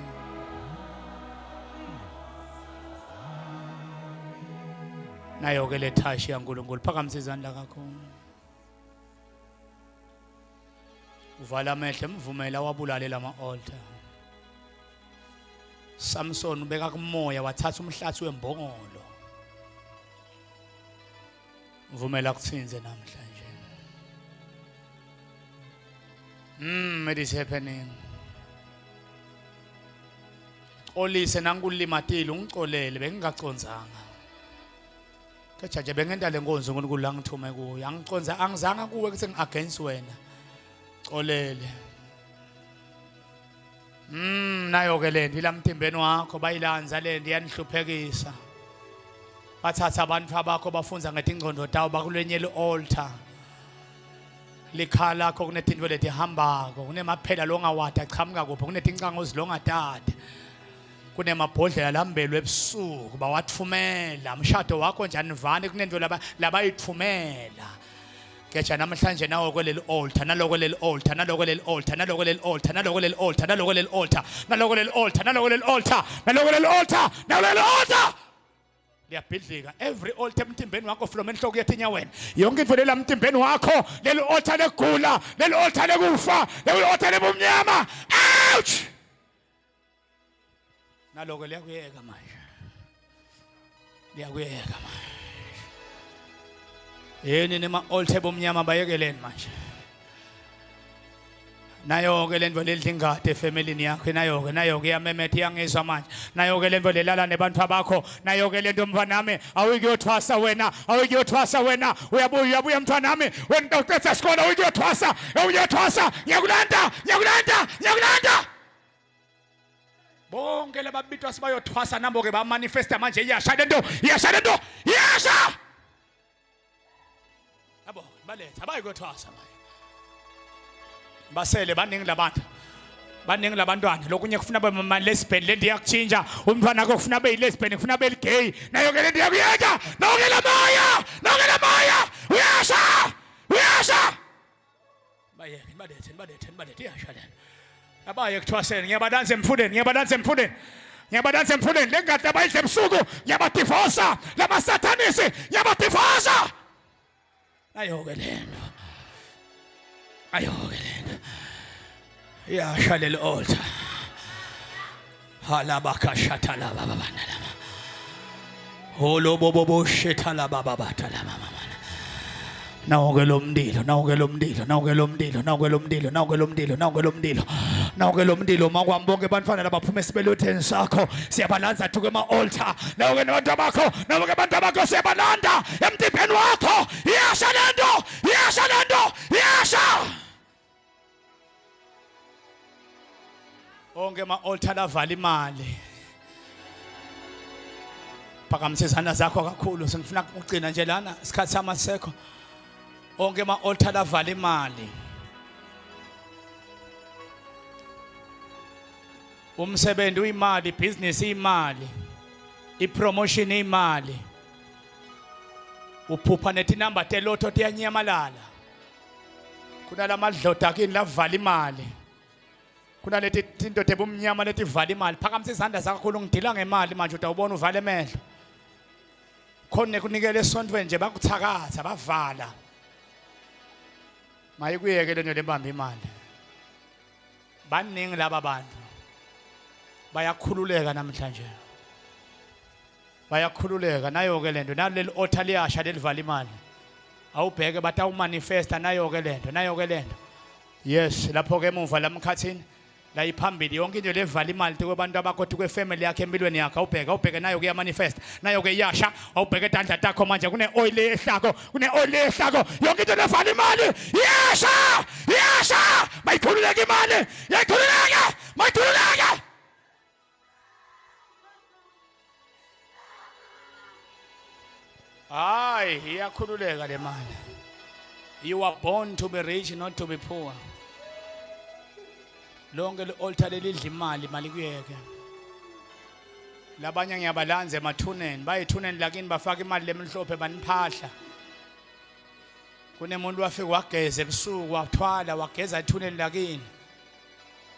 Nayo ke le touch yaNkulunkulu phakamisa izandla kakho. Uvala amehlo emvumela wabulalela ama-altar. Samson ubeka kumoya wathatha umhlathi wembongolo. Uvumela kuthinze namhlanje. It is happening. Olise nangulimatile ungicolele bengingaconzanga. Kajaje bengenda lenkonzo uNkulunkulu la ngithume kuyo. Angiconza angizanga kuwe ukuthi ngi-against wena. Colele. Nayo ke le ndila mthimbeni wakho bayilanza le ndiyanihluphekisa. Bathatha abantu abakho bafunza ngetingcondo tawo bakulwenye le-altar. Likhala lakho kunetinto letihambako, kunemaphela longawati achamuka kuphi, kunetincango zilongatata. Kunemabhodlela lambelwe ebusuku bawatfumela umshado wakho njani vani kunento labayithumela. Kecha namhlanje nawo kweleli altar naloko leli altar naloko leli altar naloko leli altar naloko leli altar naloko leli altar naloko leli altar naloko leli altar naloko leli altar naloko leli altar liyabhidlika every altar emtimbeni wakho from enhloko yathi enyaweni yonke into lela emtimbeni wakho leli altar legula leli altar lekufa leli altar lebumnyama ouch naloko liyakuyeka manje liyakuyeka manje yini nema-altar bomnyama bayekeleni manje. Nayo-ke le nto ledlingade efemelini yakho nayo-ke iyamemetha iyangizwa manje. Nayo-ke le nto lelala nebantu abakho. Nayo-ke le nto mfanami awukuyothwasa wena uyabuya mfanami wena uqeda isikole awukuyothwasa ngiyakulanda bonke lababitwa sibayothwasa nabo-ke bamanifesta manje iyasha le nto yabo baletha bayikuthwasa manje basele baningi labantwana lokunye kufuna babe lesbian le ndiyakutshintsha umntwana wakho kufuna abe lesbian kufuna abe gay nayo ke le ndiyakuyeka noke la moya uyasha bayeke balethe iyasha le abaye kuthwaseni ngiyabadansa emfundeni lengadi abayidle ebusuku ngiyabadivosa lamasatanisi ngiyabadivosa. Ayoke lento iyasha leli altar halabakashatha laba babanalama holobobobo shethala baba batalama nawuke lo mdilo makwami bonke bantwana labaphuma esibelutheni sakho siyabalanza thuke ema-altar nawuke nabantu bakho siyabalanda emtimbeni wakho iyasha lento onke ama-altar lavala imali phakamisa izandla zakho kakhulu sengifuna ukugcina nje lana isikhathi sami asisekho. Onke ama-altar lavala imali umsebenzi uyimali ibhizinisi iyimali ipromotion iyimali uphupha netinamba telotho tiyanyamalala kunalamadloda kini lavala imali kunaleti tinto tebumnyama letivala imali phakamisa izandla zakho kakhulu ngidila ngemali manje utawubona uvale emehlo khona kunikele esontweni nje bakuthakatha bavala mayikuyeke lento lebamba imali baningi laba bantu bayakhululeka namhlanje nayo-ke lento naleli altar liyasha lelivala imali awubheke batawumanifesta nayo-ke lento yes lapho-ke emuva lamkhathini la iphambili yonke into levala imali kwabantu abakho kwefamily yakhe empilweni yakhe awubheke nayo kuyamanifesta nayo-ke iyasha awubheke tandla takho manje kune-oil ehlako yonke into levala imali iyasha mayikhululeke imali mayikhululeke Hayi, iyakhululeka le mali. You are born to be rich, not to be poor. Lonke le-altar lelidla imali kuyeke. Labanye ngiyabalanza emathuneni, bayithuneni lakini bafaka imali lemhlophe baniphahla. Kunemuntu wafika wageza ebusuku wathwala wageza ethuneni lakini.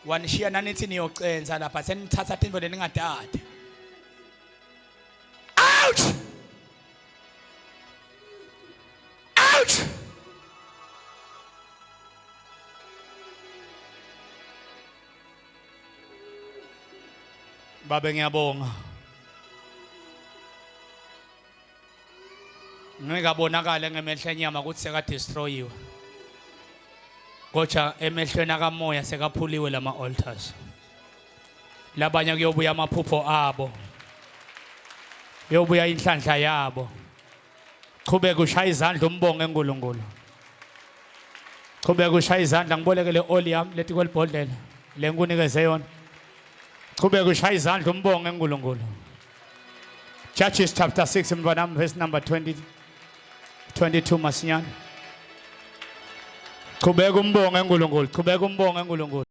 Wanishiya nanithi niyocenza lapha senithatha into leningadade. Ouch! Ouch! Baba ngiyabonga. Ngikabonakala ngemehlo enyama ukuthi seka destroyiwe. Kodwa emehlweni akamoya sekaphuliwe lama altars. Labanye kuyobuya amaphupho abo. Kuyobuya inhlanhla yabo. Qhubeka ushaya izandla umbonge eNkulunkulu. Qhubeka ushaya izandla ngibolekele oli yami lethi kwelibhodlela lenkunikeze yona. Qhubeka ushaya izandla umbonge eNkulunkulu. Judges chapter 6 mntwanami verse number 22 masinyane. Qhubeka umbonge eNkulunkulu, qhubeka umbonge eNkulunkulu.